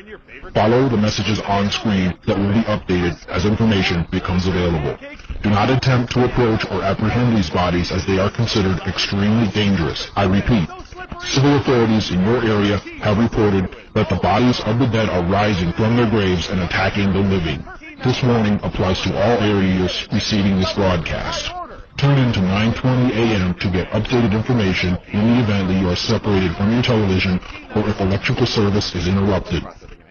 Follow the messages on screen that will be updated as information becomes available. Do not attempt to approach or apprehend these bodies as they are considered extremely dangerous. I repeat, civil authorities in your area have reported that the bodies of the dead are rising from their graves and attacking the living. This warning applies to all areas receiving this broadcast. Tune in to 9:20 a.m. to get updated information in the event that you are separated from your television or if electrical service is interrupted.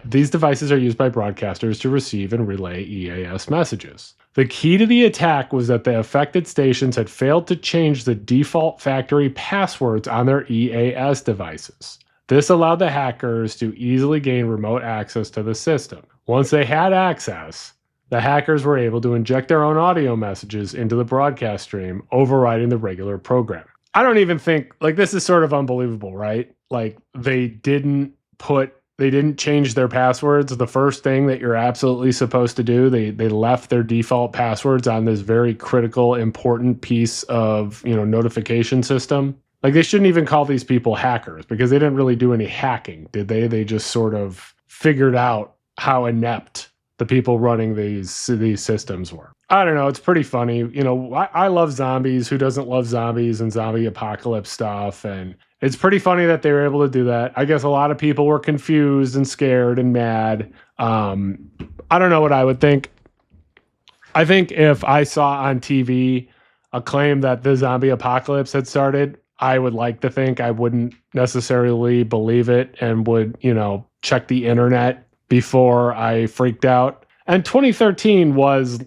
These devices are used by broadcasters to receive and relay EAS messages. The key to the attack was that the affected stations had failed to change the default factory passwords on their EAS devices. This allowed the hackers to easily gain remote access to the system. Once they had access, the hackers were able to inject their own audio messages into the broadcast stream, overriding the regular programming. I don't even think, this is sort of unbelievable, right? They didn't change their passwords. The first thing that you're absolutely supposed to do, they left their default passwords on this very critical, important piece of, notification system. They shouldn't even call these people hackers because they didn't really do any hacking, did they? They just sort of figured out how inept the people running these systems were. I don't know. It's pretty funny. I love zombies. Who doesn't love zombies and zombie apocalypse stuff? And it's pretty funny that they were able to do that. I guess a lot of people were confused and scared and mad. I don't know what I would think. I think if I saw on TV a claim that the zombie apocalypse had started, I would like to think I wouldn't necessarily believe it and would, check the internet before I freaked out. And 2013 was,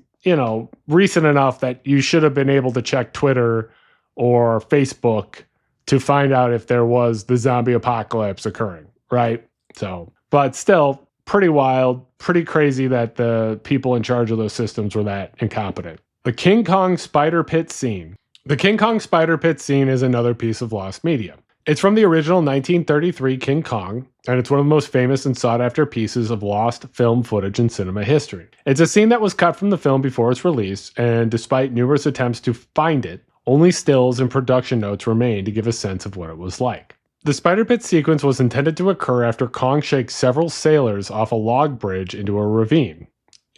recent enough that you should have been able to check Twitter or Facebook to find out if there was the zombie apocalypse occurring, right? So, but still pretty wild, pretty crazy that the people in charge of those systems were that incompetent. The King Kong Spider Pit Scene. The King Kong Spider Pit Scene is another piece of lost media. It's from the original 1933 King Kong, and it's one of the most famous and sought-after pieces of lost film footage in cinema history. It's a scene that was cut from the film before its release, and despite numerous attempts to find it, only stills and production notes remain to give a sense of what it was like. The Spider Pit sequence was intended to occur after Kong shakes several sailors off a log bridge into a ravine.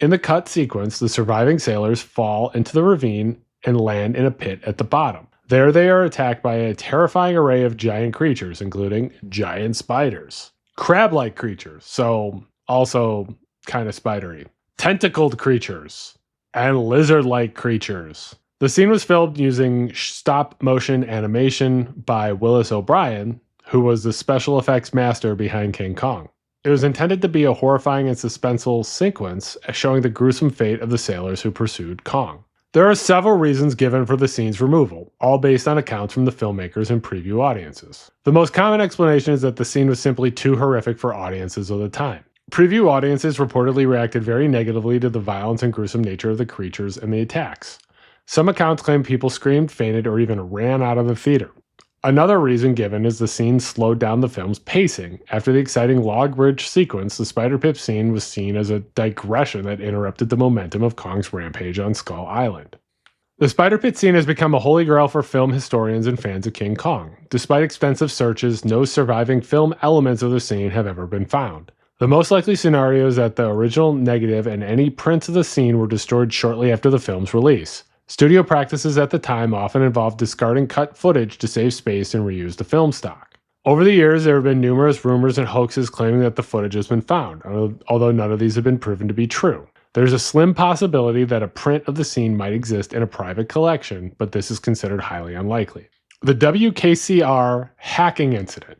In the cut sequence, the surviving sailors fall into the ravine and land in a pit at the bottom. There they are attacked by a terrifying array of giant creatures, including giant spiders, crab-like creatures, so also kind of spidery, tentacled creatures, and lizard-like creatures. The scene was filmed using stop-motion animation by Willis O'Brien, who was the special effects master behind King Kong. It was intended to be a horrifying and suspenseful sequence showing the gruesome fate of the sailors who pursued Kong. There are several reasons given for the scene's removal, all based on accounts from the filmmakers and preview audiences. The most common explanation is that the scene was simply too horrific for audiences of the time. Preview audiences reportedly reacted very negatively to the violence and gruesome nature of the creatures and the attacks. Some accounts claim people screamed, fainted, or even ran out of the theater. Another reason given is the scene slowed down the film's pacing. After the exciting log bridge sequence, the Spider Pit scene was seen as a digression that interrupted the momentum of Kong's rampage on Skull Island. The Spider Pit scene has become a holy grail for film historians and fans of King Kong. Despite extensive searches, no surviving film elements of the scene have ever been found. The most likely scenario is that the original negative and any prints of the scene were destroyed shortly after the film's release. Studio practices at the time often involved discarding cut footage to save space and reuse the film stock. Over the years, there have been numerous rumors and hoaxes claiming that the footage has been found, although none of these have been proven to be true. There's a slim possibility that a print of the scene might exist in a private collection, but this is considered highly unlikely. The WKCR hacking incident.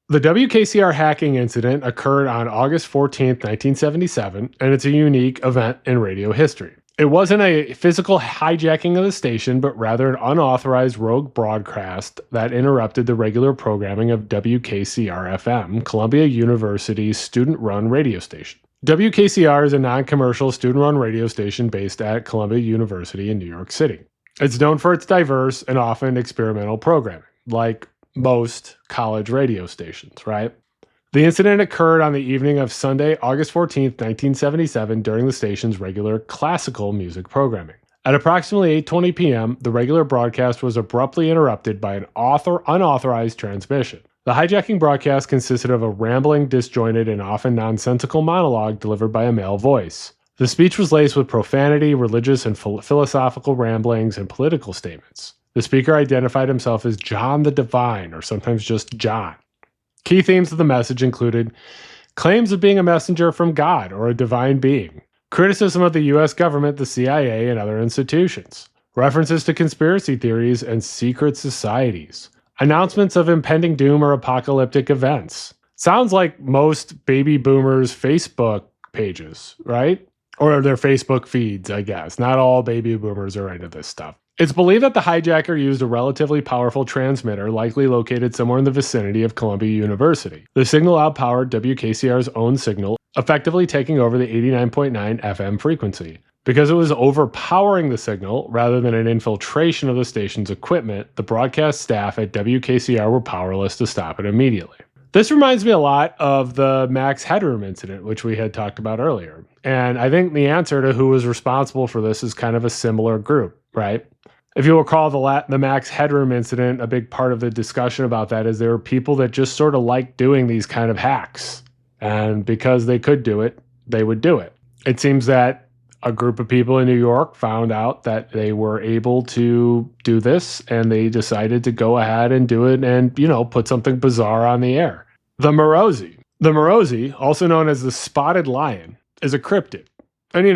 The WKCR hacking incident occurred on August 14, 1977, and it's a unique event in radio history. It wasn't a physical hijacking of the station, but rather an unauthorized rogue broadcast that interrupted the regular programming of WKCR-FM, Columbia University's student-run radio station. WKCR is a non-commercial student-run radio station based at Columbia University in New York City. It's known for its diverse and often experimental programming, like most college radio stations, right? The incident occurred on the evening of Sunday, August 14, 1977, during the station's regular classical music programming. At approximately 8:20 p.m., the regular broadcast was abruptly interrupted by an unauthorized transmission. The hijacking broadcast consisted of a rambling, disjointed, and often nonsensical monologue delivered by a male voice. The speech was laced with profanity, religious and philosophical ramblings, and political statements. The speaker identified himself as John the Divine, or sometimes just John. Key themes of the message included claims of being a messenger from God or a divine being, criticism of the U.S. government, the CIA, and other institutions, references to conspiracy theories and secret societies, announcements of impending doom or apocalyptic events. Sounds like most baby boomers' Facebook pages, right? Or their Facebook feeds, I guess. Not all baby boomers are into this stuff. It's believed that the hijacker used a relatively powerful transmitter, likely located somewhere in the vicinity of Columbia University. The signal outpowered WKCR's own signal, effectively taking over the 89.9 FM frequency. Because it was overpowering the signal, rather than an infiltration of the station's equipment, the broadcast staff at WKCR were powerless to stop it immediately. This reminds me a lot of the Max Headroom incident, which we had talked about earlier. And I think the answer to who was responsible for this is kind of a similar group, right? If you recall the Max Headroom incident, a big part of the discussion about that is there were people that just sort of like doing these kind of hacks. And because they could do it, they would do it. It seems that a group of people in New York found out that they were able to do this, and they decided to go ahead and do it and, put something bizarre on the air. The Marozi. The Marozi, also known as the spotted lion, is a cryptid. And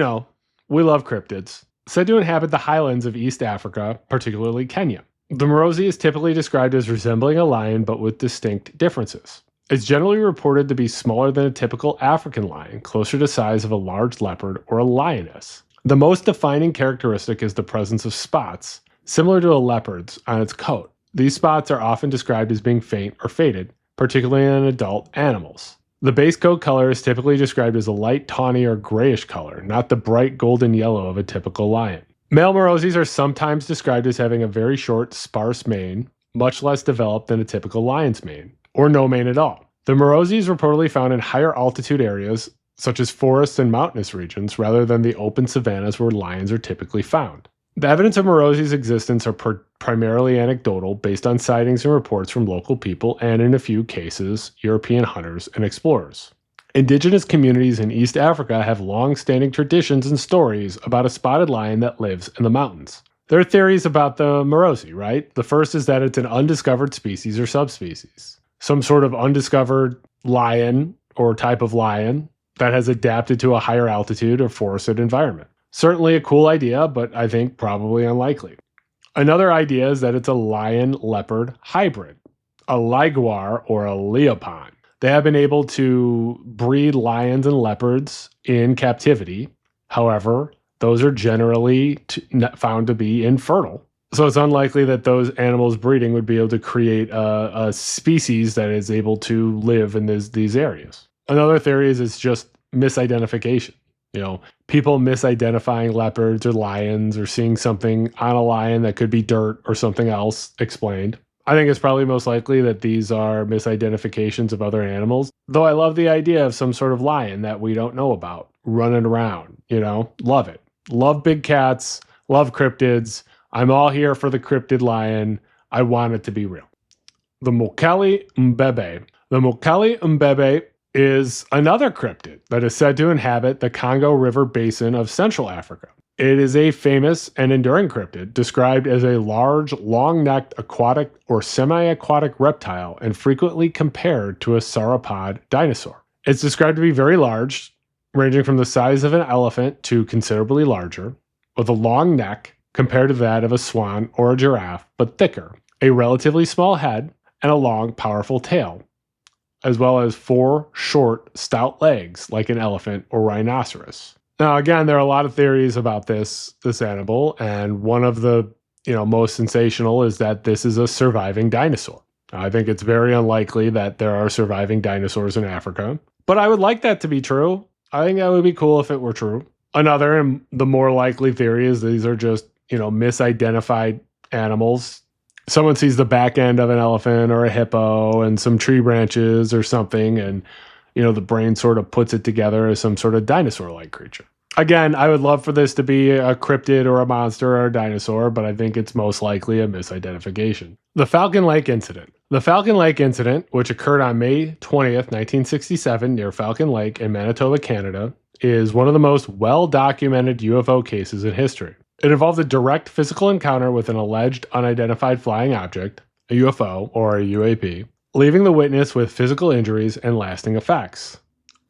we love cryptids. Said to inhabit the highlands of East Africa, particularly Kenya. The Marozi is typically described as resembling a lion, but with distinct differences. It's generally reported to be smaller than a typical African lion, closer to size of a large leopard or a lioness. The most defining characteristic is the presence of spots, similar to a leopard's, on its coat. These spots are often described as being faint or faded, particularly in adult animals. The base coat color is typically described as a light tawny or grayish color, not the bright golden yellow of a typical lion. Male Marozis are sometimes described as having a very short, sparse mane, much less developed than a typical lion's mane, or no mane at all. The Marozi is reportedly found in higher altitude areas, such as forests and mountainous regions, rather than the open savannas where lions are typically found. The evidence of Marozi's existence are primarily anecdotal, based on sightings and reports from local people and, in a few cases, European hunters and explorers. Indigenous communities in East Africa have long-standing traditions and stories about a spotted lion that lives in the mountains. There are theories about the Marozi, right? The first is that it's an undiscovered species or subspecies. Some sort of undiscovered lion or type of lion that has adapted to a higher altitude or forested environment. Certainly a cool idea, but I think probably unlikely. Another idea is that it's a lion-leopard hybrid, a liguar or a leopard. They have been able to breed lions and leopards in captivity. However, those are generally found to be infertile. So it's unlikely that those animals breeding would be able to create a species that is able to live in these areas. Another theory is it's just misidentification. People misidentifying leopards or lions or seeing something on a lion that could be dirt or something else explained. I think it's probably most likely that these are misidentifications of other animals, though I love the idea of some sort of lion that we don't know about running around, love it. Love big cats, love cryptids. I'm all here for the cryptid lion. I want it to be real. The Mokele-Mbembe. The Mokele-Mbembe is another cryptid that is said to inhabit the Congo River basin of Central Africa. It is a famous and enduring cryptid described as a large, long-necked aquatic or semi-aquatic reptile and frequently compared to a sauropod dinosaur. It's described to be very large, ranging from the size of an elephant to considerably larger, with a long neck compared to that of a swan or a giraffe, but thicker, a relatively small head, and a long, powerful tail, as well as 4 short, stout legs like an elephant or rhinoceros. Now, again, there are a lot of theories about this animal, and one of the most sensational is that this is a surviving dinosaur. I think it's very unlikely that there are surviving dinosaurs in Africa, but I would like that to be true. I think that would be cool if it were true. Another and the more likely theory is these are just, misidentified animals. Someone sees the back end of an elephant or a hippo and some tree branches or something, and the brain sort of puts it together as some sort of dinosaur-like creature. Again, I would love for this to be a cryptid or a monster or a dinosaur, but I think it's most likely a misidentification. The Falcon Lake Incident. The Falcon Lake Incident, which occurred on May 20th, 1967 near Falcon Lake in Manitoba, Canada, is one of the most well-documented UFO cases in history. It involved a direct physical encounter with an alleged unidentified flying object, a UFO or a UAP, leaving the witness with physical injuries and lasting effects.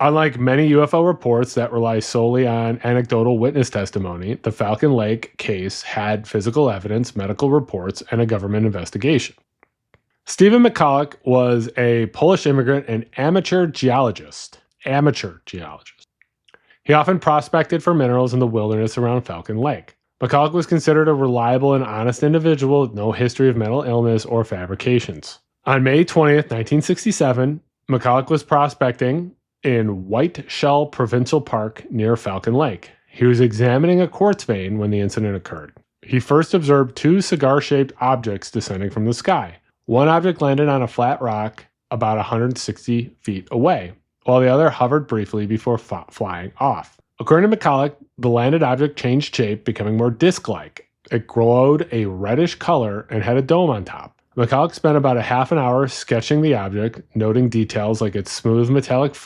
Unlike many UFO reports that rely solely on anecdotal witness testimony, the Falcon Lake case had physical evidence, medical reports, and a government investigation. Stephen McCulloch was a Polish immigrant and amateur geologist. He often prospected for minerals in the wilderness around Falcon Lake. McCulloch was considered a reliable and honest individual with no history of mental illness or fabrications. On May 20th, 1967, McCulloch was prospecting in White Shell Provincial Park near Falcon Lake. He was examining a quartz vein when the incident occurred. He first observed 2 cigar-shaped objects descending from the sky. One object landed on a flat rock about 160 feet away, while the other hovered briefly before flying off. According to McCulloch, the landed object changed shape, becoming more disc-like. It glowed a reddish color and had a dome on top. McCulloch spent about a half an hour sketching the object, noting details like its smooth metallic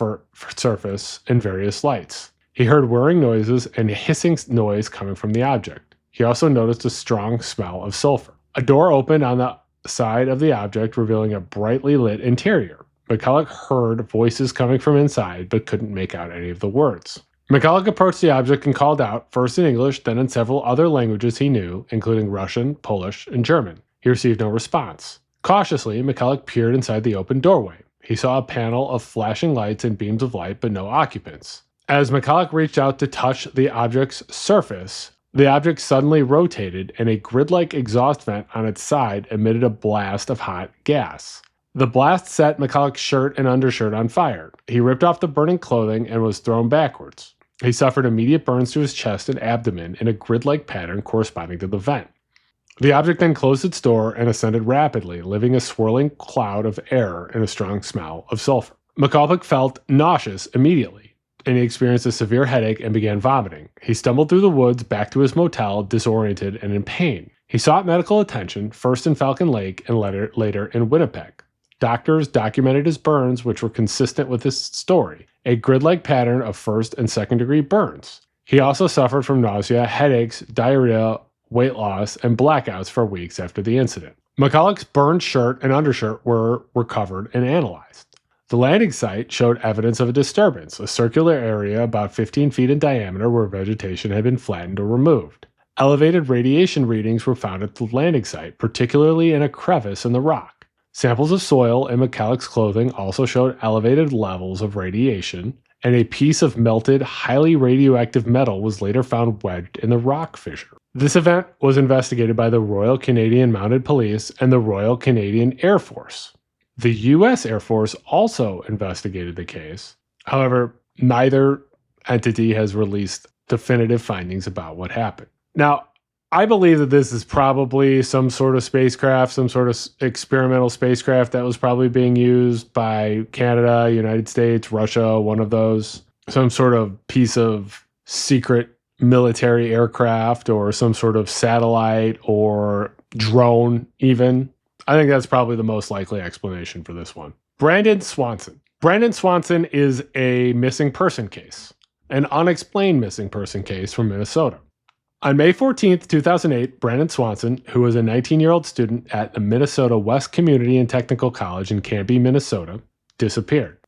surface and various lights. He heard whirring noises and a hissing noise coming from the object. He also noticed a strong smell of sulfur. A door opened on the side of the object, revealing a brightly lit interior. McCulloch heard voices coming from inside, but couldn't make out any of the words. McCulloch approached the object and called out, first in English, then in several other languages he knew, including Russian, Polish, and German. He received no response. Cautiously, McCulloch peered inside the open doorway. He saw a panel of flashing lights and beams of light, but no occupants. As McCulloch reached out to touch the object's surface, the object suddenly rotated, and a grid-like exhaust vent on its side emitted a blast of hot gas. The blast set McCulloch's shirt and undershirt on fire. He ripped off the burning clothing and was thrown backwards. He suffered immediate burns to his chest and abdomen in a grid-like pattern corresponding to the vent. The object then closed its door and ascended rapidly, leaving a swirling cloud of air and a strong smell of sulfur. McCulloch felt nauseous immediately, and he experienced a severe headache and began vomiting. He stumbled through the woods back to his motel, disoriented and in pain. He sought medical attention, first in Falcon Lake and later in Winnipeg. Doctors documented his burns, which were consistent with his story, a grid-like pattern of first and second-degree burns. He also suffered from nausea, headaches, diarrhea, weight loss, and blackouts for weeks after the incident. McCulloch's burned shirt and undershirt were recovered and analyzed. The landing site showed evidence of a disturbance, a circular area about 15 feet in diameter where vegetation had been flattened or removed. Elevated radiation readings were found at the landing site, particularly in a crevice in the rock. Samples of soil and McCulloch's clothing also showed elevated levels of radiation, and a piece of melted, highly radioactive metal was later found wedged in the rock fissure. This event was investigated by the Royal Canadian Mounted Police and the Royal Canadian Air Force. The U.S. Air Force also investigated the case. However, neither entity has released definitive findings about what happened. Now, I believe that this is probably some sort of spacecraft, some sort of experimental spacecraft that was probably being used by Canada, United States, Russia, one of those. Some sort of piece of secret military aircraft or some sort of satellite or drone even. I think that's probably the most likely explanation for this one. Brandon Swanson. Brandon Swanson is a missing person case, an unexplained missing person case from Minnesota. On May 14th, 2008, Brandon Swanson, who was a 19-year-old student at the Minnesota West Community and Technical College in Canby, Minnesota, disappeared.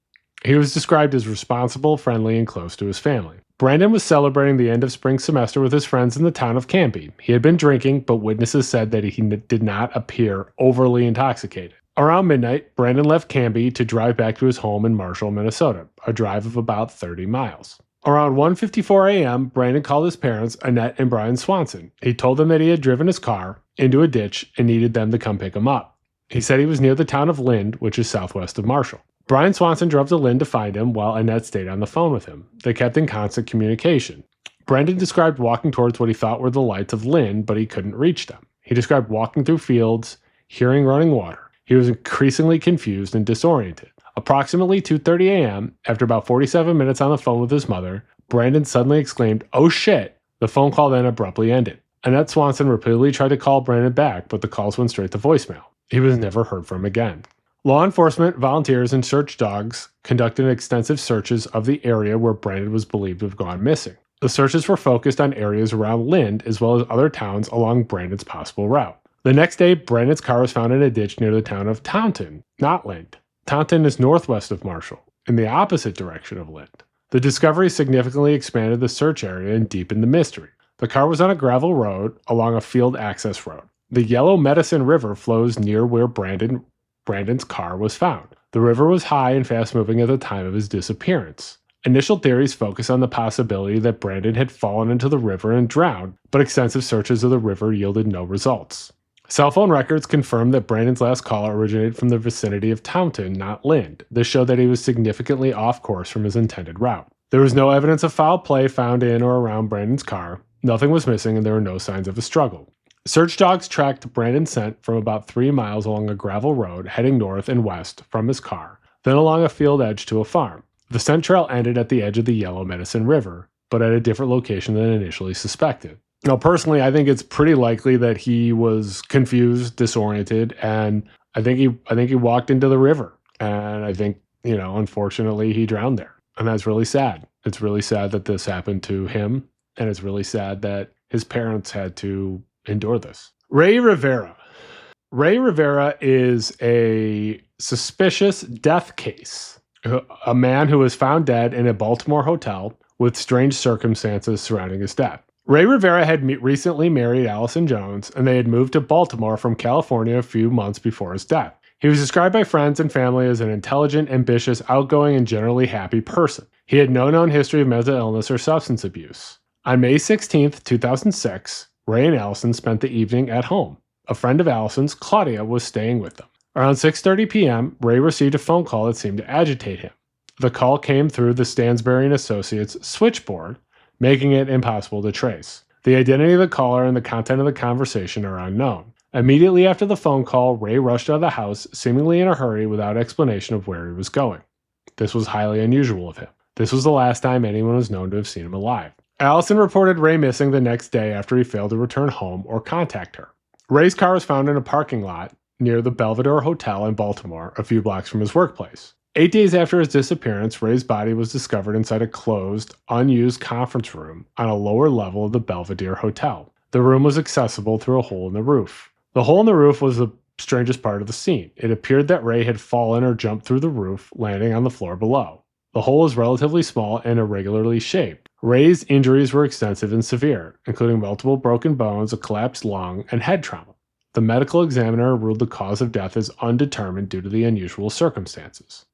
He was described as responsible, friendly, and close to his family. Brandon was celebrating the end of spring semester with his friends in the town of Canby. He had been drinking, but witnesses said that he did not appear overly intoxicated. Around midnight, Brandon left Canby to drive back to his home in Marshall, Minnesota, a drive of about 30 miles. Around 1:54 a.m., Brandon called his parents, Annette and Brian Swanson. He told them that he had driven his car into a ditch and needed them to come pick him up. He said he was near the town of Lind, which is southwest of Marshall. Brian Swanson drove to Lind to find him, while Annette stayed on the phone with him. They kept in constant communication. Brandon described walking towards what he thought were the lights of Lind, but he couldn't reach them. He described walking through fields, hearing running water. He was increasingly confused and disoriented. Approximately 2:30 a.m., after about 47 minutes on the phone with his mother, Brandon suddenly exclaimed, "Oh shit!" The phone call then abruptly ended. Annette Swanson repeatedly tried to call Brandon back, but the calls went straight to voicemail. He was never heard from again. Law enforcement, volunteers, and search dogs conducted extensive searches of the area where Brandon was believed to have gone missing. The searches were focused on areas around Lind as well as other towns along Brandon's possible route. The next day, Brandon's car was found in a ditch near the town of Taunton, not Lind. Taunton is northwest of Marshall, in the opposite direction of Lind. The discovery significantly expanded the search area and deepened the mystery. The car was on a gravel road along a field access road. The Yellow Medicine River flows near where Brandon's car was found. The river was high and fast-moving at the time of his disappearance. Initial theories focus on the possibility that Brandon had fallen into the river and drowned, but extensive searches of the river yielded no results. Cell phone records confirmed that Brandon's last call originated from the vicinity of Taunton, not Lind. This showed that he was significantly off course from his intended route. There was no evidence of foul play found in or around Brandon's car. Nothing was missing, and there were no signs of a struggle. Search dogs tracked Brandon's scent from about 3 miles along a gravel road heading north and west from his car, then along a field edge to a farm. The scent trail ended at the edge of the Yellow Medicine River, but at a different location than initially suspected. Now, personally, I think it's pretty likely that he was confused, disoriented, and I think he walked into the river. And I think, unfortunately, he drowned there. And that's really sad. It's really sad that this happened to him, and it's really sad that his parents had to endure this. Rey Rivera. Rey Rivera is a suspicious death case. A man who was found dead in a Baltimore hotel with strange circumstances surrounding his death. Rey Rivera had recently married Allison Jones, and they had moved to Baltimore from California a few months before his death. He was described by friends and family as an intelligent, ambitious, outgoing, and generally happy person. He had no known history of mental illness or substance abuse. On May 16, 2006, Rey and Allison spent the evening at home. A friend of Allison's, Claudia, was staying with them. Around 6:30 p.m., Rey received a phone call that seemed to agitate him. The call came through the Stansberry & Associates switchboard, making it impossible to trace. The identity of the caller and the content of the conversation are unknown. Immediately after the phone call, Rey rushed out of the house, seemingly in a hurry without explanation of where he was going. This was highly unusual of him. This was the last time anyone was known to have seen him alive. Allison reported Rey missing the next day after he failed to return home or contact her. Rey's car was found in a parking lot near the Belvedere Hotel in Baltimore, a few blocks from his workplace. 8 days after his disappearance, Rey's body was discovered inside a closed, unused conference room on a lower level of the Belvedere Hotel. The room was accessible through a hole in the roof. The hole in the roof was the strangest part of the scene. It appeared that Rey had fallen or jumped through the roof, landing on the floor below. The hole was relatively small and irregularly shaped. Rey's injuries were extensive and severe, including multiple broken bones, a collapsed lung, and head trauma. The medical examiner ruled the cause of death as undetermined due to the unusual circumstances.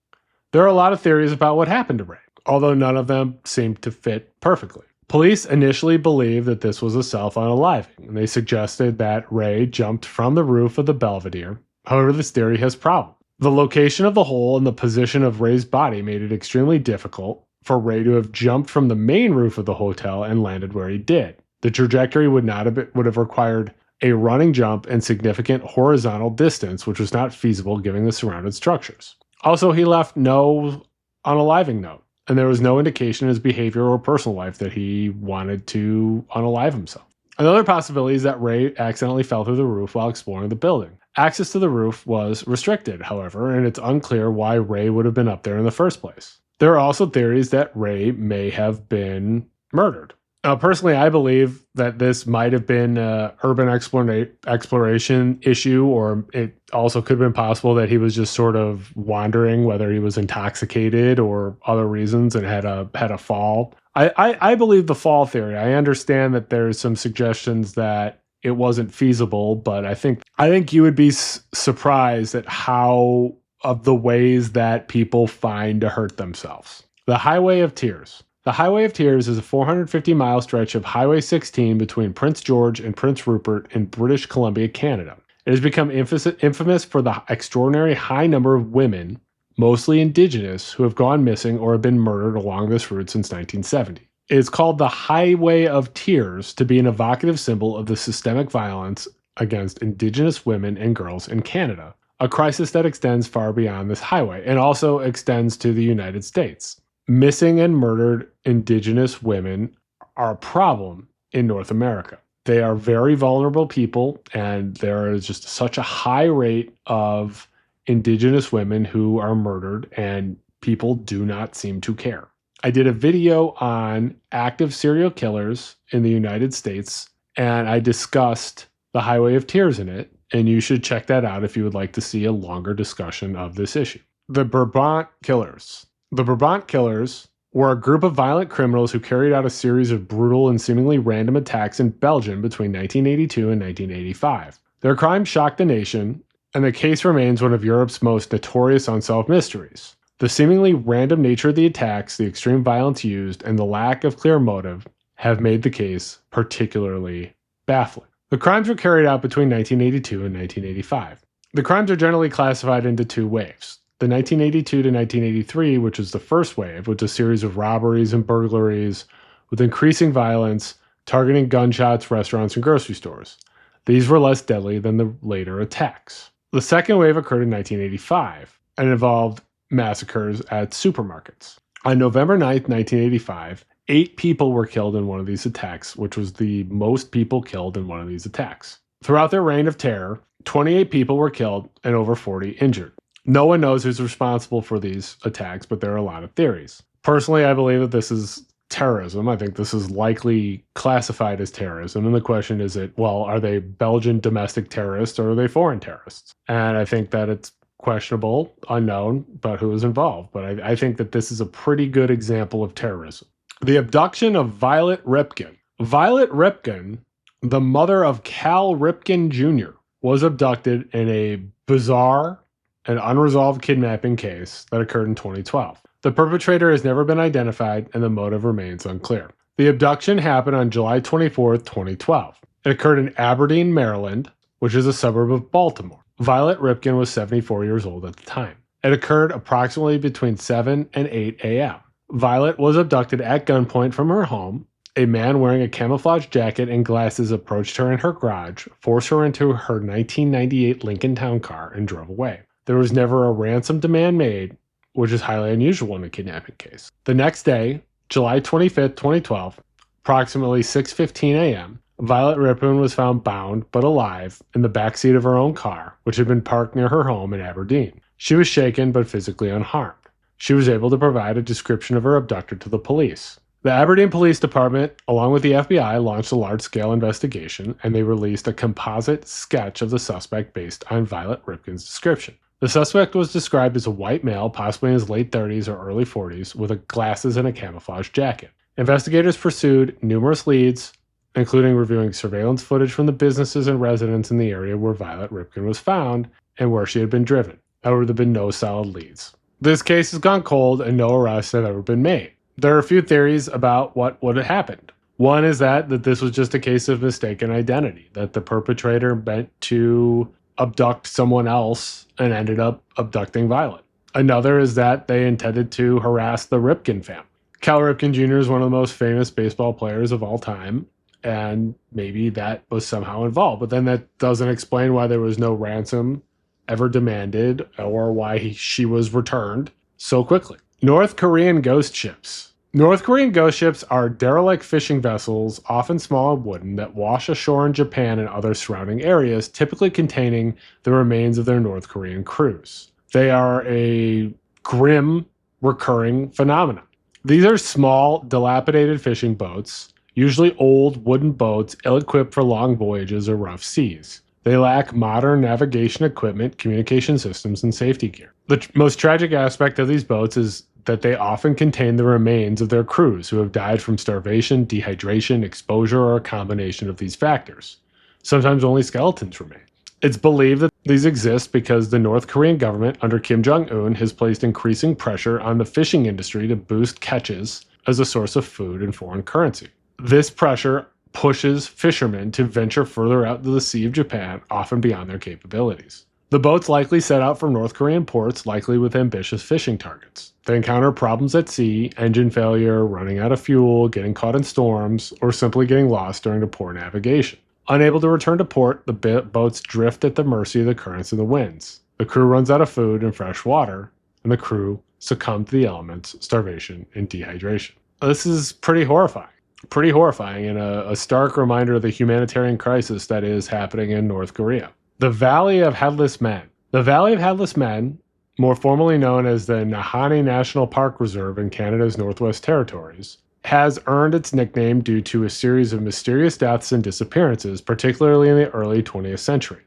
There are a lot of theories about what happened to Rey, although none of them seem to fit perfectly. Police initially believed that this was a self-unaliving, and they suggested that Rey jumped from the roof of the Belvedere. However, this theory has problems. The location of the hole and the position of Rey's body made it extremely difficult for Rey to have jumped from the main roof of the hotel and landed where he did. The trajectory would have required a running jump and significant horizontal distance, which was not feasible given the surrounding structures. Also, he left no unaliving note, and there was no indication in his behavior or personal life that he wanted to unalive himself. Another possibility is that Rey accidentally fell through the roof while exploring the building. Access to the roof was restricted, however, and it's unclear why Rey would have been up there in the first place. There are also theories that Rey may have been murdered. Now, personally, I believe that this might have been an urban exploration issue, or it also could have been possible that he was just sort of wandering, whether he was intoxicated or other reasons, and had a fall. I believe the fall theory. I understand that there's some suggestions that it wasn't feasible, but I think you would be surprised at how of the ways that people find to hurt themselves. The Highway of Tears. The Highway of Tears is a 450-mile stretch of Highway 16 between Prince George and Prince Rupert in British Columbia, Canada. It has become infamous for the extraordinary high number of women, mostly indigenous, who have gone missing or have been murdered along this route since 1970. It is called the Highway of Tears to be an evocative symbol of the systemic violence against indigenous women and girls in Canada, a crisis that extends far beyond this highway and also extends to the United States. Missing and murdered indigenous women are a problem in North America. They are very vulnerable people, and there is just such a high rate of indigenous women who are murdered, and people do not seem to care. I did a video on active serial killers in the United States, and I discussed the Highway of Tears in it, and you should check that out if you would like to see a longer discussion of this issue. The Brabant Killers. The Brabant Killers were a group of violent criminals who carried out a series of brutal and seemingly random attacks in Belgium between 1982 and 1985. Their crimes shocked the nation, and the case remains one of Europe's most notorious unsolved mysteries. The seemingly random nature of the attacks, the extreme violence used, and the lack of clear motive have made the case particularly baffling. The crimes were carried out between 1982 and 1985. The crimes are generally classified into two waves. The 1982 to 1983, which was the first wave, was a series of robberies and burglaries with increasing violence, targeting gunshots, restaurants, and grocery stores. These were less deadly than the later attacks. The second wave occurred in 1985 and involved massacres at supermarkets. On November 9th, 1985, 8 people were killed in one of these attacks, which was the most people killed in one of these attacks. Throughout their reign of terror, 28 people were killed and over 40 injured. No one knows who's responsible for these attacks, but there are a lot of theories. Personally, I believe that this is terrorism. I think this is likely classified as terrorism. And the question is, are they Belgian domestic terrorists or are they foreign terrorists? And I think that it's questionable, unknown, but who is involved. But I think that this is a pretty good example of terrorism. The abduction of Violet Ripken. Violet Ripken, the mother of Cal Ripken Jr., was abducted in a bizarre and unresolved kidnapping case that occurred in 2012. The perpetrator has never been identified, and the motive remains unclear. The abduction happened on July 24, 2012. It occurred in Aberdeen, Maryland, which is a suburb of Baltimore. Violet Ripken was 74 years old at the time. It occurred approximately between 7 and 8 a.m. Violet was abducted at gunpoint from her home. A man wearing a camouflage jacket and glasses approached her in her garage, forced her into her 1998 Lincoln Town car, and drove away. There was never a ransom demand made, which is highly unusual in a kidnapping case. The next day, July 25, 2012, approximately 6:15 a.m., Violet Ripken was found bound but alive in the backseat of her own car, which had been parked near her home in Aberdeen. She was shaken but physically unharmed. She was able to provide a description of her abductor to the police. The Aberdeen Police Department, along with the FBI, launched a large-scale investigation, and they released a composite sketch of the suspect based on Violet Ripken's description. The suspect was described as a white male, possibly in his late 30s or early 40s, with glasses and a camouflage jacket. Investigators pursued numerous leads, including reviewing surveillance footage from the businesses and residents in the area where Violet Ripken was found and where she had been driven. However, there have been no solid leads. This case has gone cold and no arrests have ever been made. There are a few theories about what would have happened. One is that this was just a case of mistaken identity, that the perpetrator meant to abduct someone else and ended up abducting Violet. Another is that they intended to harass the Ripken family. Cal Ripken Jr. is one of the most famous baseball players of all time, and maybe that was somehow involved. But then that doesn't explain why there was no ransom ever demanded or why she was returned so quickly. North Korean ghost ships. North Korean ghost ships are derelict fishing vessels, often small and wooden, that wash ashore in Japan and other surrounding areas, typically containing the remains of their North Korean crews. They are a grim, recurring phenomenon. These are small, dilapidated fishing boats, usually old wooden boats ill-equipped for long voyages or rough seas. They lack modern navigation equipment, communication systems, and safety gear. The most tragic aspect of these boats is that they often contain the remains of their crews who have died from starvation, dehydration, exposure, or a combination of these factors. Sometimes only skeletons remain. It's believed that these exist because the North Korean government under Kim Jong-un has placed increasing pressure on the fishing industry to boost catches as a source of food and foreign currency. This pressure pushes fishermen to venture further out into the Sea of Japan, often beyond their capabilities. The boats likely set out from North Korean ports, likely with ambitious fishing targets. They encounter problems at sea, engine failure, running out of fuel, getting caught in storms, or simply getting lost during the poor navigation. Unable to return to port, the boats drift at the mercy of the currents and the winds. The crew runs out of food and fresh water, and the crew succumb to the elements, starvation, and dehydration. This is pretty horrifying. Pretty horrifying, and a stark reminder of the humanitarian crisis that is happening in North Korea. The Valley of Headless Men. The Valley of Headless Men, more formally known as the Nahanni National Park Reserve in Canada's Northwest Territories, has earned its nickname due to a series of mysterious deaths and disappearances, particularly in the early 20th century.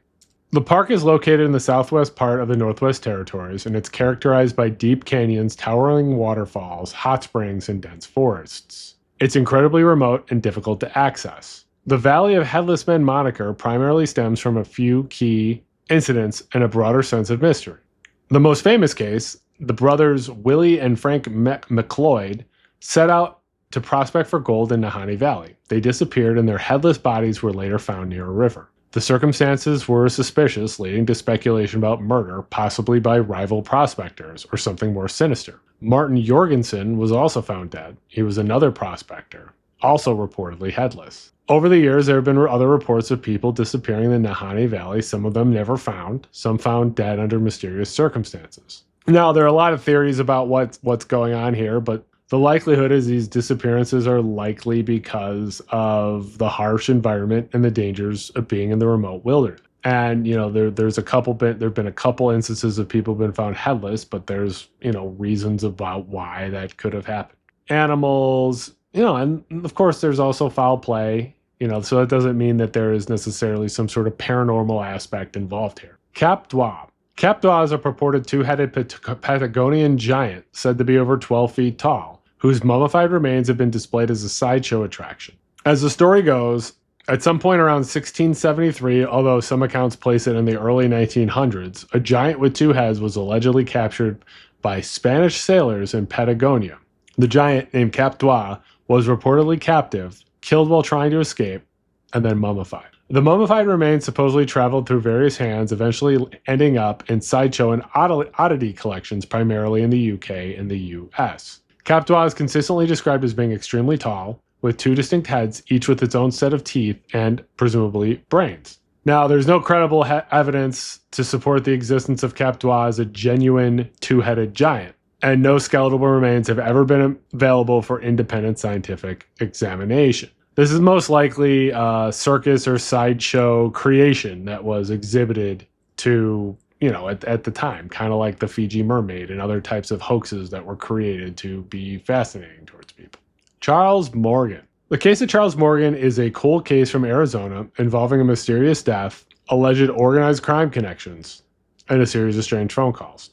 The park is located in the southwest part of the Northwest Territories, and it's characterized by deep canyons, towering waterfalls, hot springs, and dense forests. It's incredibly remote and difficult to access. The Valley of Headless Men moniker primarily stems from a few key incidents and a broader sense of mystery. The most famous case, the brothers Willie and Frank McLeod set out to prospect for gold in Nahanni Valley. They disappeared and their headless bodies were later found near a river. The circumstances were suspicious, leading to speculation about murder, possibly by rival prospectors or something more sinister. Martin Jorgensen was also found dead. He was another prospector, also reportedly headless. Over the years, there have been other reports of people disappearing in the Nahanni Valley, some of them never found, some found dead under mysterious circumstances. Now, there are a lot of theories about what's going on here, but the likelihood is these disappearances are likely because of the harsh environment and the dangers of being in the remote wilderness. And, there's there've been a couple instances of people been found headless, but there's, reasons about why that could have happened. Animals, and of course there's also foul play, so that doesn't mean that there is necessarily some sort of paranormal aspect involved here. Cap Dwa. Cap Dwa is a purported two-headed Patagonian giant said to be over 12 feet tall, whose mummified remains have been displayed as a sideshow attraction. As the story goes, at some point around 1673, although some accounts place it in the early 1900s, a giant with two heads was allegedly captured by Spanish sailors in Patagonia. The giant, named Cap Dwa, was reportedly captive, killed while trying to escape, and then mummified. The mummified remains supposedly traveled through various hands, eventually ending up in sideshow and oddity collections, primarily in the UK and the US. Cap Dwa is consistently described as being extremely tall, with two distinct heads, each with its own set of teeth and, presumably, brains. Now, there's no credible evidence to support the existence of Cap Dwa as a genuine two-headed giant, and no skeletal remains have ever been available for independent scientific examination. This is most likely a circus or sideshow creation that was exhibited to, at the time, kind of like the Fiji mermaid and other types of hoaxes that were created to be fascinating towards people. Charles Morgan. The case of Charles Morgan is a cold case from Arizona involving a mysterious death, alleged organized crime connections, and a series of strange phone calls.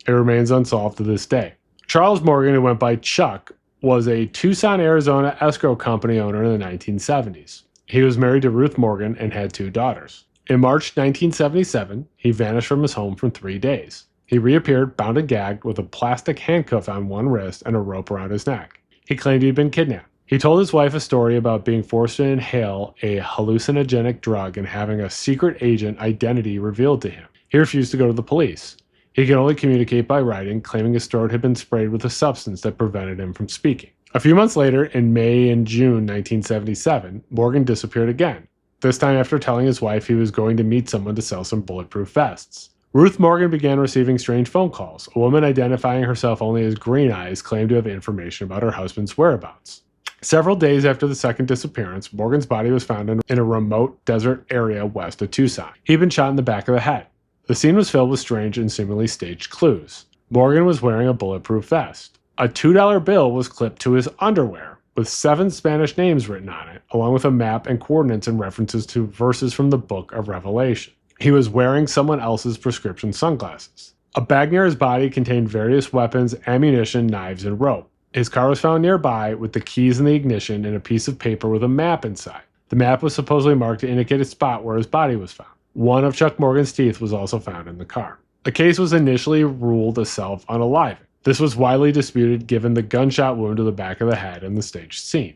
It remains unsolved to this day. Charles Morgan, who went by Chuck, was a Tucson, Arizona escrow company owner in the 1970s. He was married to Ruth Morgan and had two daughters. In March 1977, he vanished from his home for 3 days. He reappeared bound and gagged with a plastic handcuff on one wrist and a rope around his neck. He claimed he'd been kidnapped. He told his wife a story about being forced to inhale a hallucinogenic drug and having a secret agent identity revealed to him. He refused to go to the police. He could only communicate by writing, claiming his throat had been sprayed with a substance that prevented him from speaking. A few months later, in May and June 1977, Morgan disappeared again, this time after telling his wife he was going to meet someone to sell some bulletproof vests. Ruth Morgan began receiving strange phone calls. A woman identifying herself only as Green Eyes claimed to have information about her husband's whereabouts. Several days after the second disappearance, Morgan's body was found in a remote desert area west of Tucson. He'd been shot in the back of the head. The scene was filled with strange and seemingly staged clues. Morgan was wearing a bulletproof vest. A $2 bill was clipped to his underwear, with 7 Spanish names written on it, along with a map and coordinates and references to verses from the Book of Revelation. He was wearing someone else's prescription sunglasses. A bag near his body contained various weapons, ammunition, knives, and rope. His car was found nearby with the keys in the ignition and a piece of paper with a map inside. The map was supposedly marked to indicate a spot where his body was found. One of Chuck Morgan's teeth was also found in the car. The case was initially ruled a self-unaliving. This was widely disputed given the gunshot wound to the back of the head and the staged scene.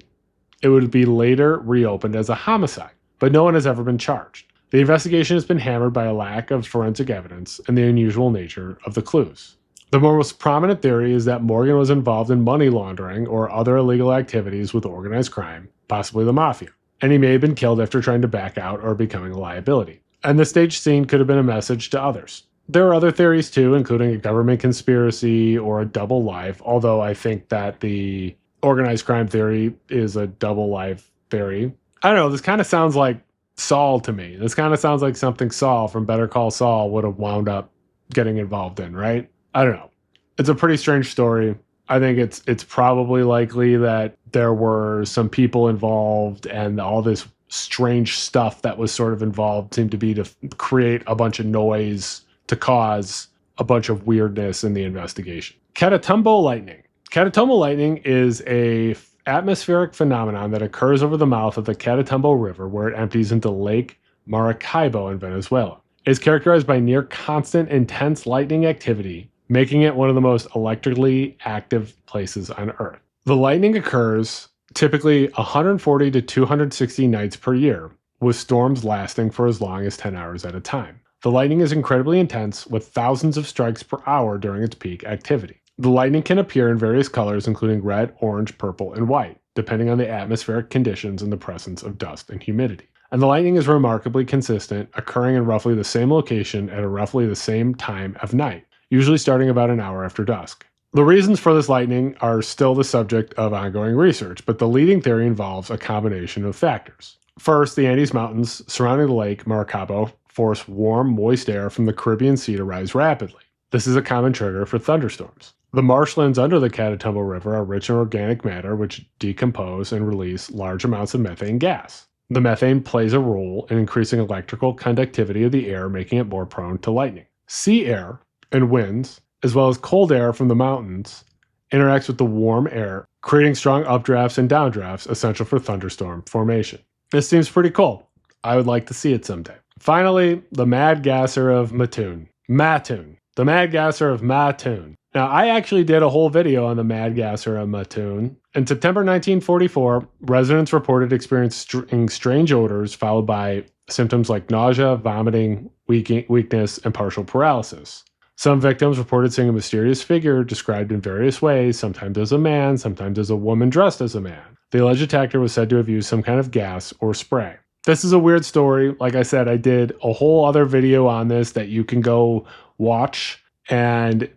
It would be later reopened as a homicide, but no one has ever been charged. The investigation has been hammered by a lack of forensic evidence and the unusual nature of the clues. The most prominent theory is that Morgan was involved in money laundering or other illegal activities with organized crime, possibly the mafia, and he may have been killed after trying to back out or becoming a liability. And the staged scene could have been a message to others. There are other theories too, including a government conspiracy or a double life, although I think that the organized crime theory is a double life theory. I don't know, this kind of sounds like Saul to me. This kind of sounds like something Saul from Better Call Saul would have wound up getting involved in, right? I don't know. It's a pretty strange story. I think it's probably likely that there were some people involved and all this strange stuff that was sort of involved seemed to be to create a bunch of noise to cause a bunch of weirdness in the investigation. Catatumbo Lightning. Catatumbo Lightning is a atmospheric phenomenon that occurs over the mouth of the Catatumbo River where it empties into Lake Maracaibo in Venezuela. It is characterized by near constant intense lightning activity, making it one of the most electrically active places on Earth. The lightning occurs typically 140 to 260 nights per year, with storms lasting for as long as 10 hours at a time. The lightning is incredibly intense, with thousands of strikes per hour during its peak activity. The lightning can appear in various colors, including red, orange, purple, and white, depending on the atmospheric conditions and the presence of dust and humidity. And the lightning is remarkably consistent, occurring in roughly the same location at roughly the same time of night, usually starting about an hour after dusk. The reasons for this lightning are still the subject of ongoing research, but the leading theory involves a combination of factors. First, the Andes Mountains surrounding the Lake Maracaibo force warm, moist air from the Caribbean Sea to rise rapidly. This is a common trigger for thunderstorms. The marshlands under the Catatumbo River are rich in organic matter which decompose and release large amounts of methane gas. The methane plays a role in increasing electrical conductivity of the air, making it more prone to lightning. Sea air and winds, as well as cold air from the mountains, interacts with the warm air, creating strong updrafts and downdrafts essential for thunderstorm formation. This seems pretty cool. I would like to see it someday. Finally, the Mad Gasser of Mattoon. The Mad Gasser of Mattoon. Now, I actually did a whole video on the Mad Gasser of Mattoon. In September 1944, residents reported experiencing strange odors followed by symptoms like nausea, vomiting, weakness, and partial paralysis. Some victims reported seeing a mysterious figure described in various ways, sometimes as a man, sometimes as a woman dressed as a man. The alleged attacker was said to have used some kind of gas or spray. This is a weird story. Like I said, I did a whole other video on this that you can go watch, and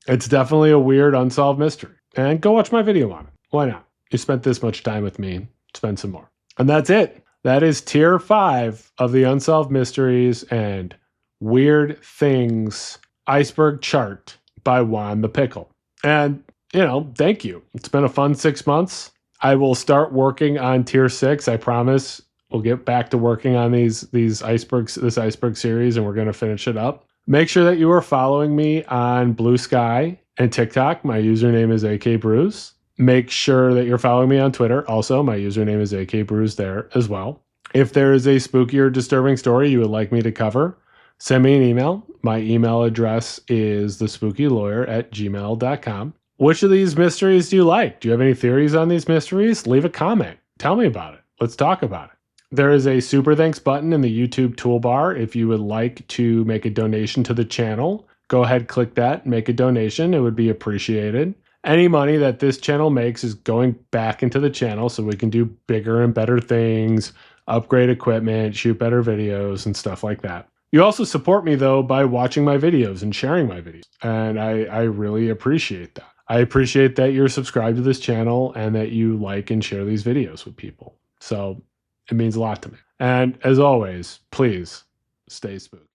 it's definitely a weird unsolved mystery. And go watch my video on it. Why not? You spent this much time with me. Spend some more. And that's it. That is tier 5 of the Unsolved Mysteries and Weird Things Iceberg chart by JuanThePickle. And, thank you. It's been a fun 6 months. I will start working on tier 6. I promise we'll get back to working on this Iceberg series, and we're going to finish it up. Make sure that you are following me on Blue Sky and TikTok. My username is AKBruise. Make sure that you're following me on Twitter. Also, my username is AKBruise there as well. If there is a spooky or disturbing story you would like me to cover, send me an email. My email address is thespookylawyer@gmail.com. Which of these mysteries do you like? Do you have any theories on these mysteries? Leave a comment. Tell me about it. Let's talk about it. There is a super thanks button in the YouTube toolbar. If you would like to make a donation to the channel, go ahead, click that, make a donation. It would be appreciated. Any money that this channel makes is going back into the channel so we can do bigger and better things, upgrade equipment, shoot better videos, and stuff like that. You also support me, though, by watching my videos and sharing my videos. And I really appreciate that. I appreciate that you're subscribed to this channel and that you like and share these videos with people. So it means a lot to me. And as always, please stay spooky.